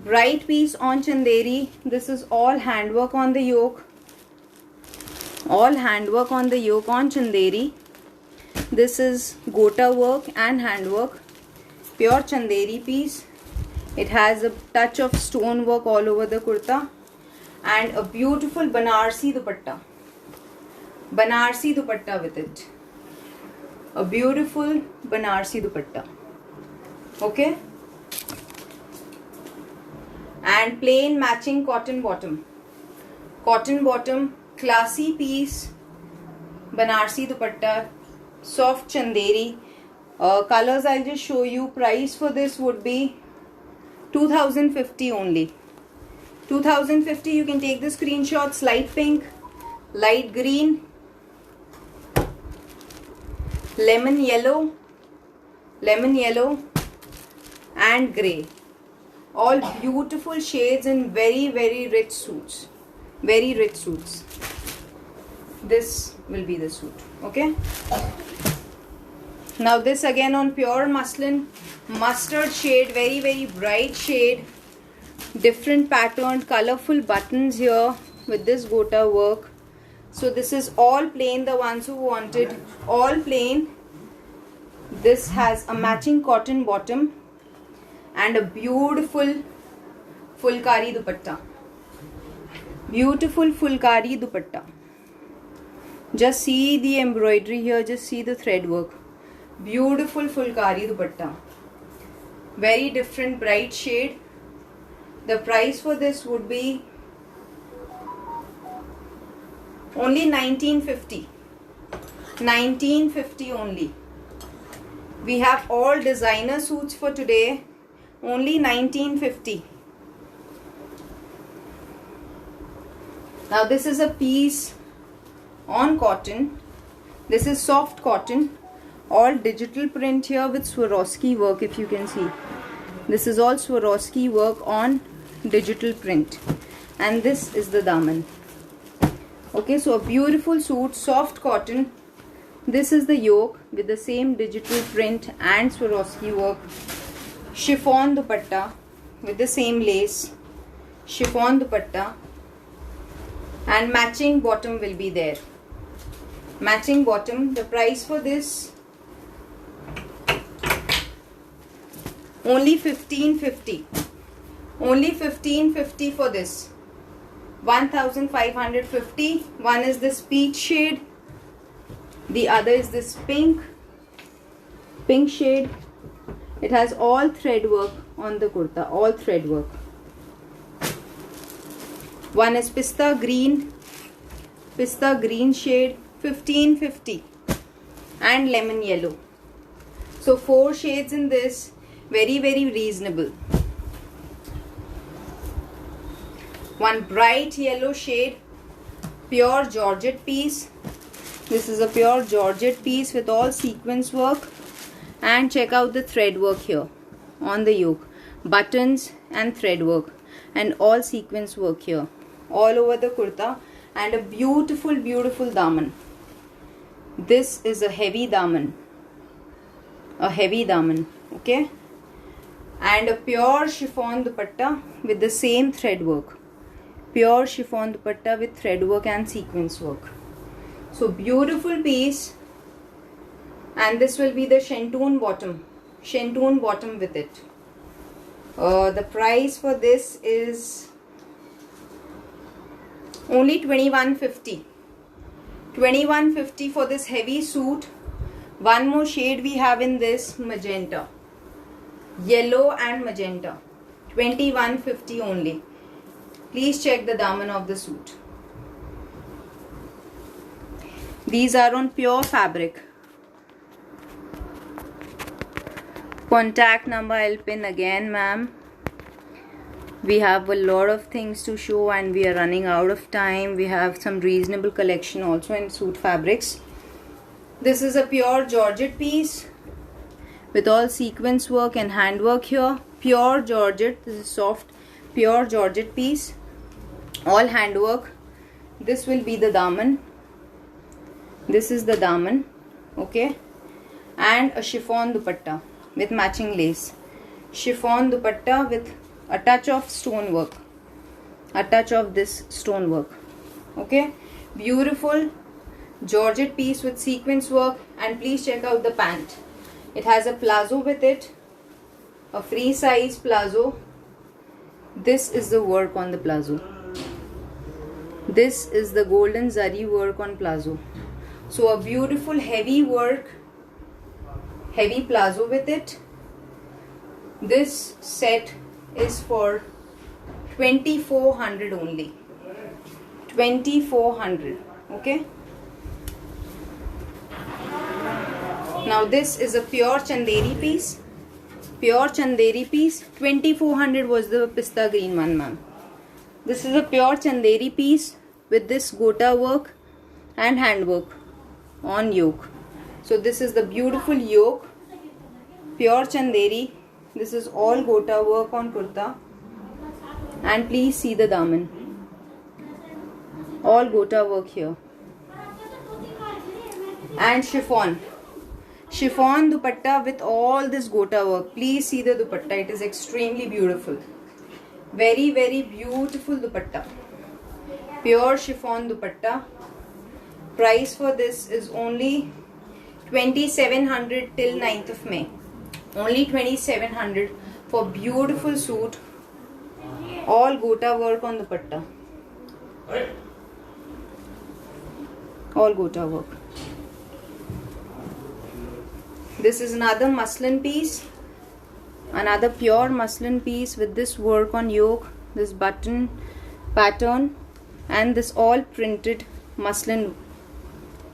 Bright piece on chanderi. This is all handwork on the yoke. All handwork on the yoke on chanderi. This is gota work and handwork. Pure chanderi piece. It has a touch of stone work all over the kurta. And a beautiful Banarsi dupatta. Banarsi dupatta with it. A beautiful Banarsi dupatta. Okay. And plain matching cotton bottom. Cotton bottom, classy piece. Banarsi dupatta. Soft chanderi. Colors I'll just show you. Price for this would be 2050 only. 2050. You can take the screenshots. Light pink, light green, lemon yellow, and grey. All beautiful shades in very rich suits. Very rich suits. This will be the suit. Okay. Now this again on pure muslin, mustard shade, very bright shade. Different patterned colorful buttons here with this gota work. So this is all plain, the ones who wanted, all plain. This has a matching cotton bottom and a beautiful fulkari dupatta. Beautiful fulkari dupatta. Just see the embroidery here, just see the thread work. Beautiful fulkari dupatta. Very different bright shade. The price for this would be only 1950. 1950 only. We have all designer suits for today. Only 1950. Now this is a piece on cotton. This is soft cotton. All digital print here with Swarovski work, if you can see. This is all Swarovski work on digital print. And this is the daman. Okay, so a beautiful suit, soft cotton. This is the yoke with the same digital print and Swarovski work. Chiffon dupatta with the same lace. Chiffon dupatta. And matching bottom will be there. Matching bottom. The price for this only 1550. Only 1550 for this. 1550. One is this peach shade. The other is this pink shade. It has all thread work on the kurta. All thread work. One is pista green shade. 1550. And lemon yellow. So 4 shades in this. Very reasonable. One bright yellow shade, pure georgette piece. This is a pure georgette piece with all sequence work. And check out the thread work here on the yoke. Buttons and thread work. And all sequence work here. All over the kurta. And a beautiful daman. This is a heavy daman. A heavy daman. Okay. And a pure chiffon dupatta with the same thread work. Pure chiffon dupatta with thread work and sequence work. So beautiful piece. And this will be the shentoon bottom. Shentoon bottom with it. The price for this is only 2150. 2150 for this heavy suit. One more shade we have in this, magenta, yellow and magenta. 2150 only. Please check the daman of the suit. These are on pure fabric. Contact number I'll pin again, ma'am. We have a lot of things to show and we are running out of time. We have some reasonable collection also in suit fabrics. This is a pure georgette piece with all sequence work and handwork here. Pure georgette. This is soft pure georgette piece. All handwork. This will be the daman. This is the daman. Okay. And a chiffon dupatta with matching lace. Chiffon dupatta with a touch of stone work. A touch of this stone work. Okay. Beautiful georgette piece with sequence work. And please check out the pant. It has a palazzo with it. A free size palazzo. This is the work on the palazzo. This is the golden zari work on palazzo. So a beautiful heavy work, heavy palazzo with it. This set is for 2400 only. 2400. Okay. Now this is a pure chanderi piece. Pure chanderi piece. 2400 was the pista green one, ma'am. This is a pure chanderi piece with this gota work and handwork on yoke. So this is the beautiful yoke, pure chanderi. This is all gota work on kurta. And please see the daman. All gota work here. And chiffon. Chiffon dupatta with all this gota work. Please see the dupatta. It is extremely beautiful. Very, very beautiful dupatta. Pure chiffon dupatta. Price for this is only 2700 till 9th of May. Only 2700 for beautiful suit. All gota work on dupatta. All gota work. This is another muslin piece. Another pure muslin piece with this work on yoke. This button pattern. And this all printed muslin.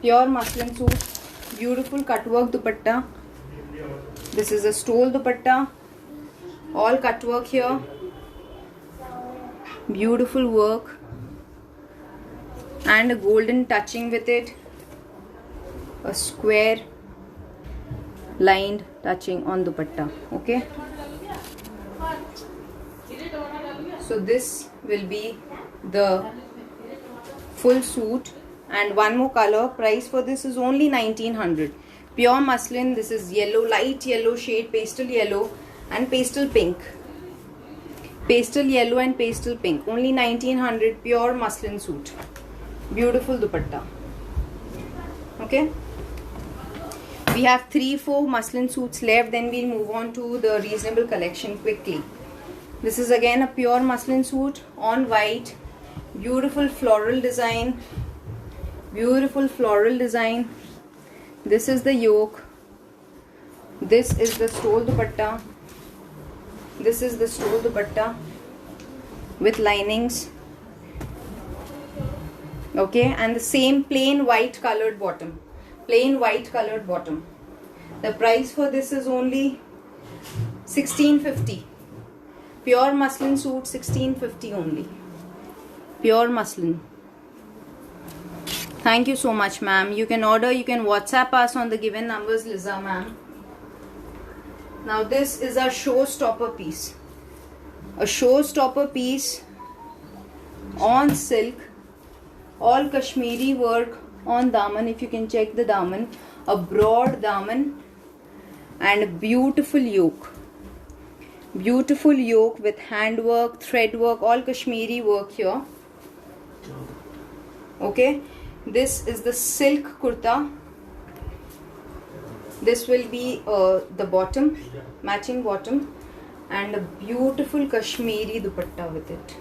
Pure muslin suit. Beautiful cutwork dupatta. This is a stole dupatta. All cutwork here. Beautiful work. And a golden touching with it. A square lined touching on dupatta. Okay. So this will be the full suit. And one more color. Price for this is only 1900. Pure muslin. This is yellow, light yellow shade, pastel yellow and pastel pink. Pastel yellow and pastel pink. Only 1900. Pure muslin suit. Beautiful dupatta. Okay. We have 3-4 muslin suits left. Then we'll move on to the reasonable collection quickly. This is again a pure muslin suit on white. Beautiful floral design. Beautiful floral design. This is the yoke. This is the stole dupatta. This is the stole dupatta with linings. Okay, and the same plain white colored bottom. Plain white colored bottom. The price for this is only 1650. Pure muslin suit, 1650 only. Pure muslin. Thank you so much, ma'am. You can order, you can WhatsApp us on the given numbers, Liza, ma'am. Now this is our showstopper piece. A showstopper piece on silk. All Kashmiri work on daman. If you can check the daman. A broad daman and a beautiful yoke. Beautiful yoke with handwork, thread work, all Kashmiri work here. Okay. This is the silk kurta. This will be the bottom, matching bottom, and a beautiful Kashmiri dupatta with it.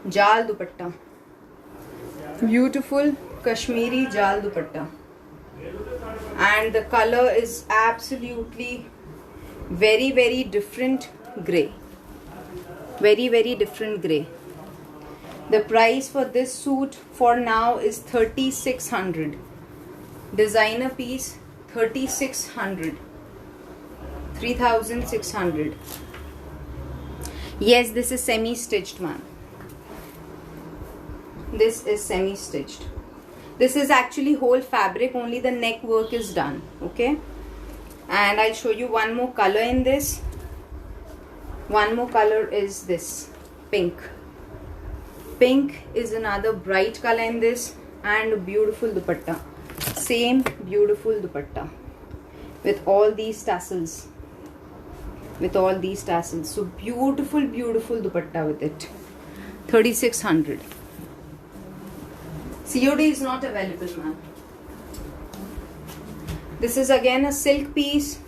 Jal dupatta. Beautiful Kashmiri Jal dupatta. And the color is absolutely very different grey. Very different grey. The price for this suit for now is 3600. Designer piece 3600. 3600. Yes, this is semi-stitched, man. This is semi-stitched. This is actually whole fabric, only the neck work is done. Okay, and I'll show you one more color in this. One more color is this pink. Pink is another bright color in this, and beautiful dupatta. Same beautiful dupatta with all these tassels. With all these tassels. So beautiful dupatta with it. 3600. COD is not available, ma'am. This is again a silk piece.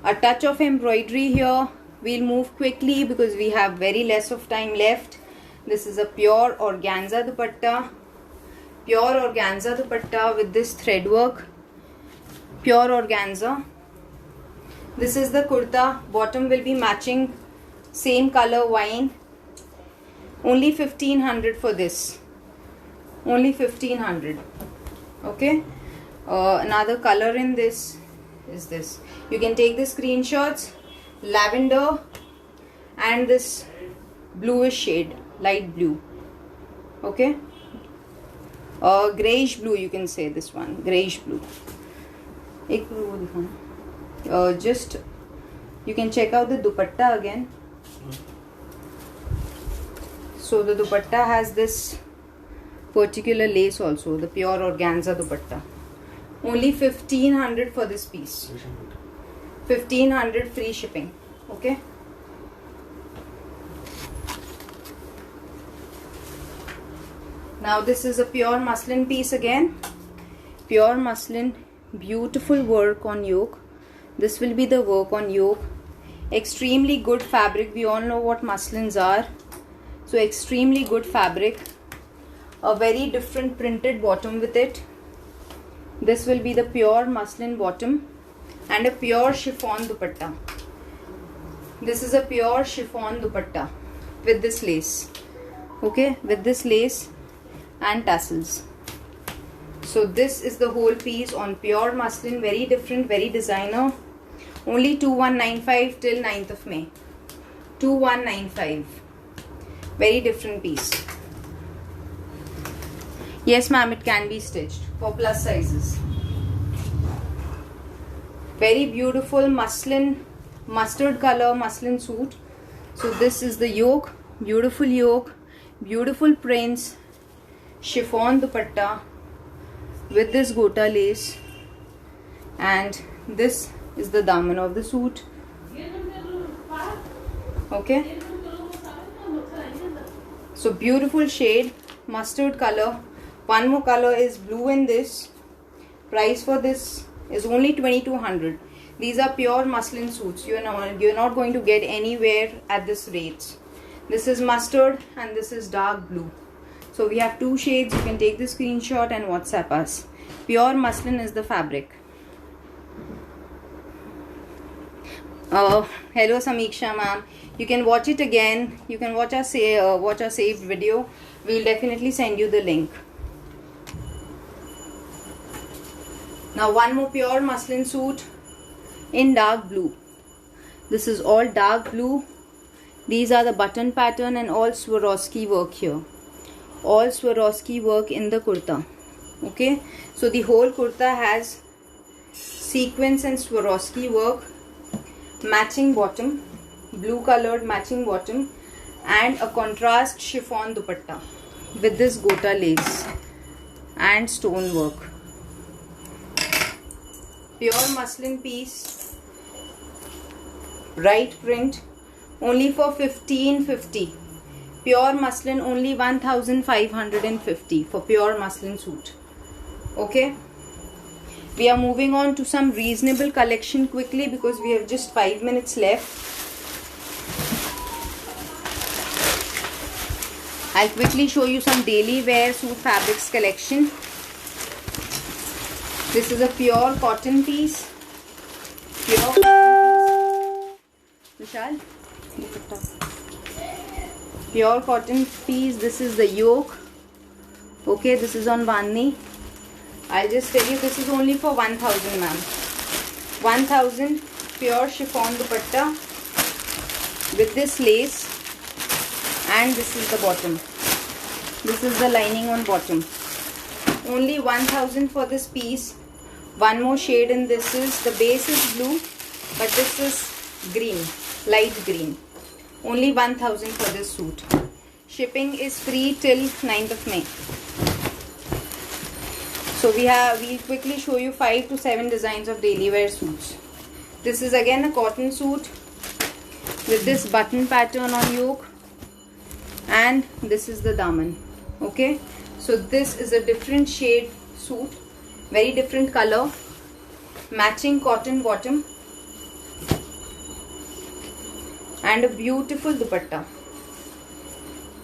A touch of embroidery here. We'll move quickly because we have very less of time left. This is a pure organza dupatta. Pure organza dupatta with this thread work. Pure organza. This is the kurta. Bottom will be matching same color wine. Only 1500 for this. Only 1500. Okay. Another color in this is this. You can take the screenshots. Lavender and this bluish shade, light blue. Okay. Grayish blue, you can say this one. Grayish blue. Just you can check out the dupatta again. So the dupatta has this particular lace also, the pure organza dupatta. Only 1500 for this piece. 1500 free shipping. Okay. Now this is a pure muslin piece again. Pure muslin, beautiful work on yoke. This will be the work on yoke. Extremely good fabric. We all know what muslins are. So extremely good fabric. A very different printed bottom with it. This will be the pure muslin bottom and a pure chiffon dupatta. This is a pure chiffon dupatta with this lace. Okay, with this lace and tassels. So this is the whole piece on pure muslin. Very different, very designer. Only 2195 till 9th of May. 2195. Very different piece. Yes, ma'am, it can be stitched for plus sizes. Very beautiful muslin, mustard color muslin suit. So this is the yoke. Beautiful prints, chiffon dupatta with this gota lace, and this is the daman of the suit. Okay. So beautiful shade, mustard color. One more color is blue in this. Price for this is only 2200. These are pure muslin suits. You're not going to get anywhere at this rates. This is mustard and this is dark blue. So we have two shades. You can take the screenshot and WhatsApp us. Pure muslin is the fabric. Hello Samiksha ma'am. You can watch it again. You can watch our saved video. We'll definitely send you the link. Now one more pure muslin suit in dark blue. This is all dark blue. These are the button pattern and all Swarovski work here. All Swarovski work in the kurta. Okay. So the whole kurta has sequins and Swarovski work. Matching bottom. Blue colored matching bottom. And a contrast chiffon dupatta. With this gota lace. And stone work. Pure muslin piece, bright print, only for 1550. Pure muslin only 1550 for pure muslin suit. Okay. We are moving on to some reasonable collection quickly because we have just 5 minutes left. I'll quickly show you some daily wear suit fabrics collection. This is a pure cotton piece. Pure cotton piece. Vishal, pure cotton piece. This is the yoke. Okay, this is on Bandhni. I'll just tell you, this is only for 1000, ma'am. 1000 pure chiffon dupatta with this lace, and this is the bottom. This is the lining on bottom. Only 1000 for this piece. One more shade in this is, the base is blue, but this is green, light green. Only 1000 for this suit. Shipping is free till 9th of May. So we'll quickly show you 5 to 7 designs of daily wear suits. This is again a cotton suit with this button pattern on yoke, and this is the daman. Okay, so this is a different shade suit, very different color, matching cotton bottom, and a beautiful dupatta.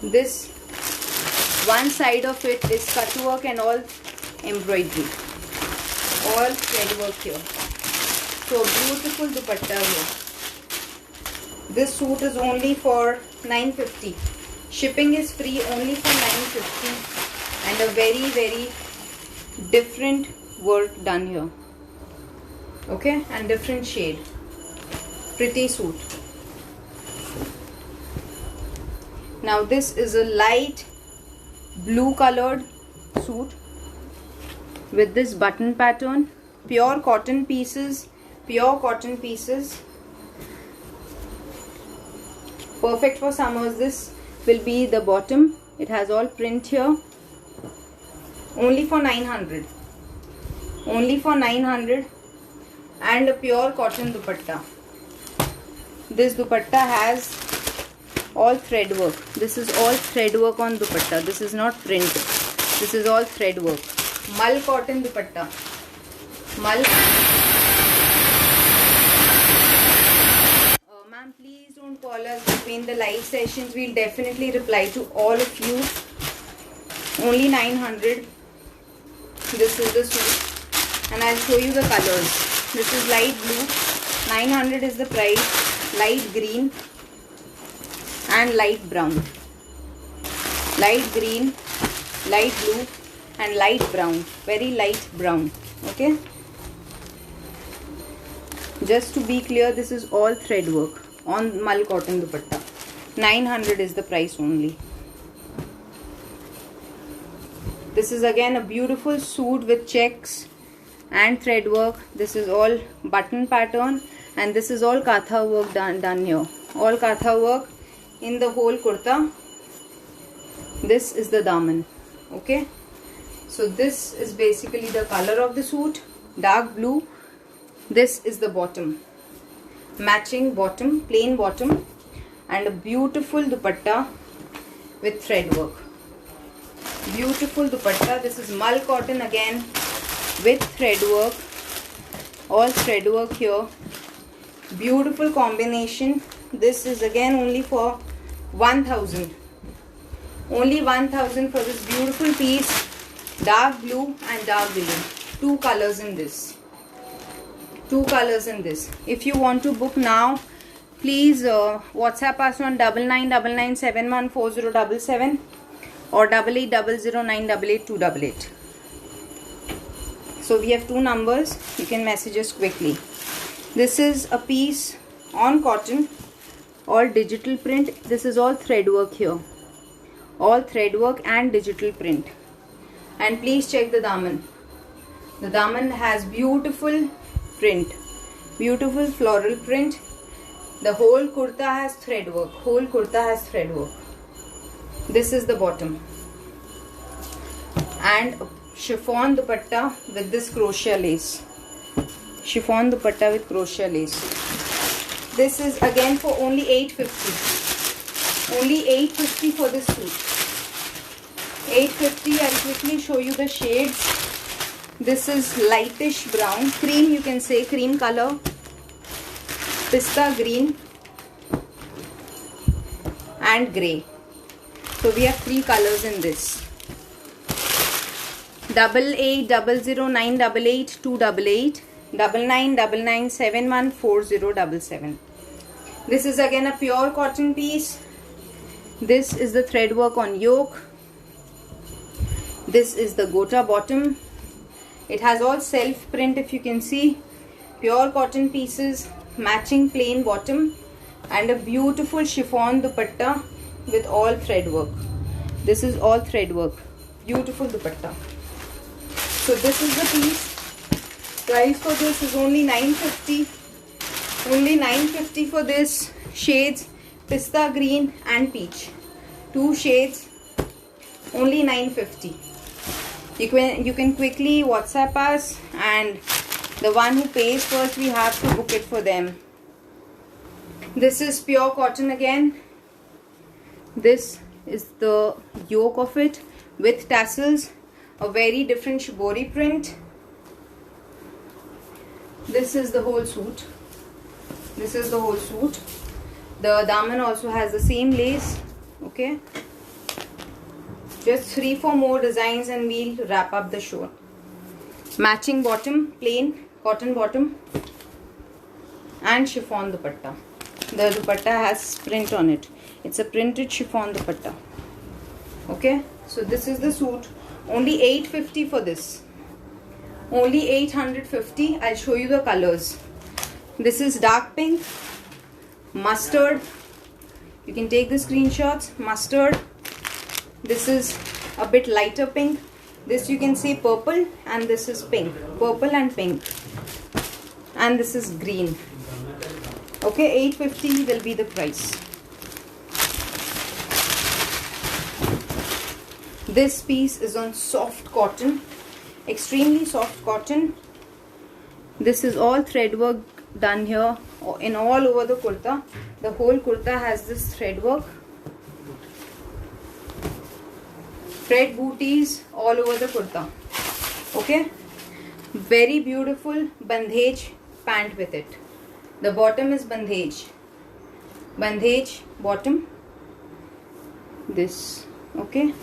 This one side of it is cut work and all embroidery, all thread work here. So beautiful dupatta here. This suit is only for 950. Shipping is free only for 950, and a very, very different work done here. Okay, and different shade. Pretty suit. Now this is a light blue colored suit with this button pattern. Pure cotton pieces. Pure cotton pieces. Perfect for summers. This will be the bottom. It has all print here. Only for 900. Only for 900. And a pure cotton dupatta. This dupatta has all thread work. This is all thread work on dupatta. This is not print. This is all thread work. Mal cotton dupatta. Mal. Ma'am, please don't call us between the live sessions. We'll definitely reply to all of you. Only 900. This is the suit, and I'll show you the colors. This is light blue. 900 is the price. Light green and light brown. Light green, light blue, and light brown. Very light brown. Okay. Just to be clear, this is all thread work on mal cotton dupatta. 900 is the price only. This is again a beautiful suit with checks and thread work. This is all button pattern, and this is all katha work done here. All katha work in the whole kurta. This is the daman. Okay. So this is basically the color of the suit. Dark blue. This is the bottom. Matching bottom, plain bottom, and a beautiful dupatta with thread work. Beautiful dupatta. This is mal cotton again with thread work. All thread work here. Beautiful combination. This is again only for 1000. Only 1000 for this beautiful piece. Dark blue and dark blue. Two colors in this. Two colors in this. If you want to book now, please WhatsApp us on 9999714077 or 8800988288. So we have two numbers. You can message us quickly. This is a piece on cotton, all digital print. This is all thread work here. All thread work and digital print. And please check the daman. The daman has beautiful print. Beautiful floral print. The whole kurta has thread work. Whole kurta has thread work. This is the bottom. And chiffon dupatta with this crochet lace. Chiffon dupatta with crochet lace. This is again for only 850. Only 850 for this suit. 850. I'll quickly show you the shades. This is lightish brown, cream, you can say, cream color, pista green, and grey. So we have 3 colors in this. 88009888 288 9999714077. This is again a pure cotton piece. This is the thread work on yoke. This is the gota bottom. It has all self print, if you can see. Pure cotton pieces, matching plain bottom, and a beautiful chiffon dupatta with all thread work. This is all thread work. Beautiful dupatta. So this is the piece. Price for this is only 950. Only 950 for this. Shades pista green and peach. 2 shades. Only 950. You can quickly WhatsApp us, and the one who pays first, we have to book it for them. This is pure cotton again. This is the yoke of it with tassels. A very different shibori print. This is the whole suit. This is the whole suit. The daman also has the same lace. Okay. Just 3-4 more designs and we'll wrap up the show. Matching bottom, plain cotton bottom, and chiffon dupatta. The dupatta has print on it. It's a printed chiffon dupatta. Okay. So this is the suit. Only 850 for this. Only 850. I'll show you the colors. This is dark pink, mustard. You can take the screenshots. Mustard. This is a bit lighter pink. This you can see purple, and this is pink. Purple and pink. And this is green. Okay, 850 will be the price. This piece is on soft cotton, extremely soft cotton. This is all thread work done here in all over the kurta. The whole kurta has this thread work. Thread booties all over the kurta. Okay, very beautiful bandhej pant with it. The bottom is bandhej. Bandhej bottom. This. Okay.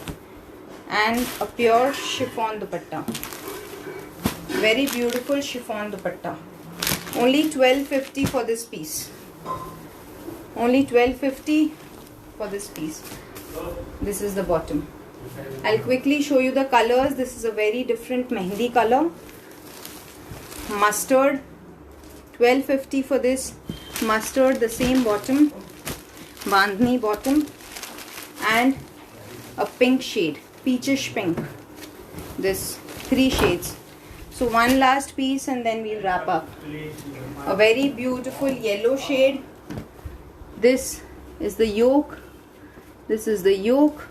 And a pure chiffon dupatta. Very beautiful chiffon dupatta. Only 1250 for this piece. Only 1250 for this piece. This is the bottom. I'll quickly show you the colors. This is a very different mehendi color. Mustard. 1250 for this. Mustard, the same bottom. Bandhani bottom. And a pink shade. Peachish pink. This 3 shades. So one last piece and then we'll wrap up. A very beautiful yellow shade. This is the yoke. This is the yoke.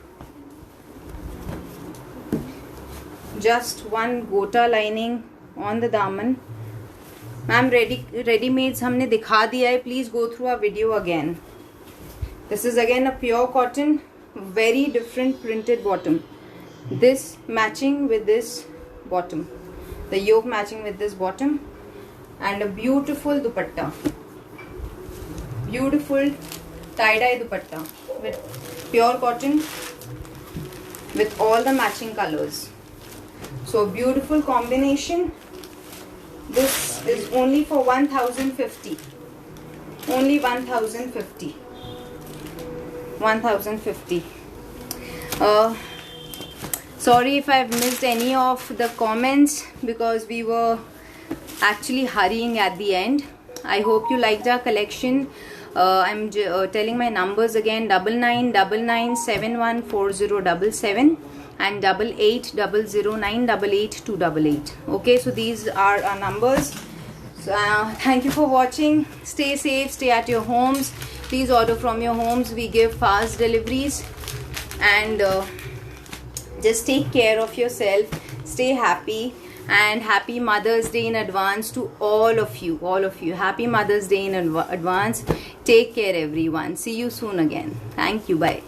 Just one gota lining on the daman. Ma'am, ready-mades हमने दिखा दिया है. Please go through our video again. This is again a pure cotton. Very different printed bottom. This matching with this bottom. The yoke matching with this bottom. And a beautiful dupatta. Beautiful tie-dye dupatta. With pure cotton. With all the matching colors. So beautiful combination. This is only for 1050. Only 1050. 1050. Sorry if I've missed any of the comments because we were actually hurrying at the end. I hope you liked our collection. I'm telling my numbers again: 9999714077 and 8800988288. Okay, so these are our numbers. So, thank you for watching. Stay safe, stay at your homes. Please order from your homes. We give fast deliveries, and just take care of yourself. Stay happy, and happy Mother's Day in advance to all of you. All of you. Happy Mother's Day in advance. Take care, everyone. See you soon again. Thank you. Bye.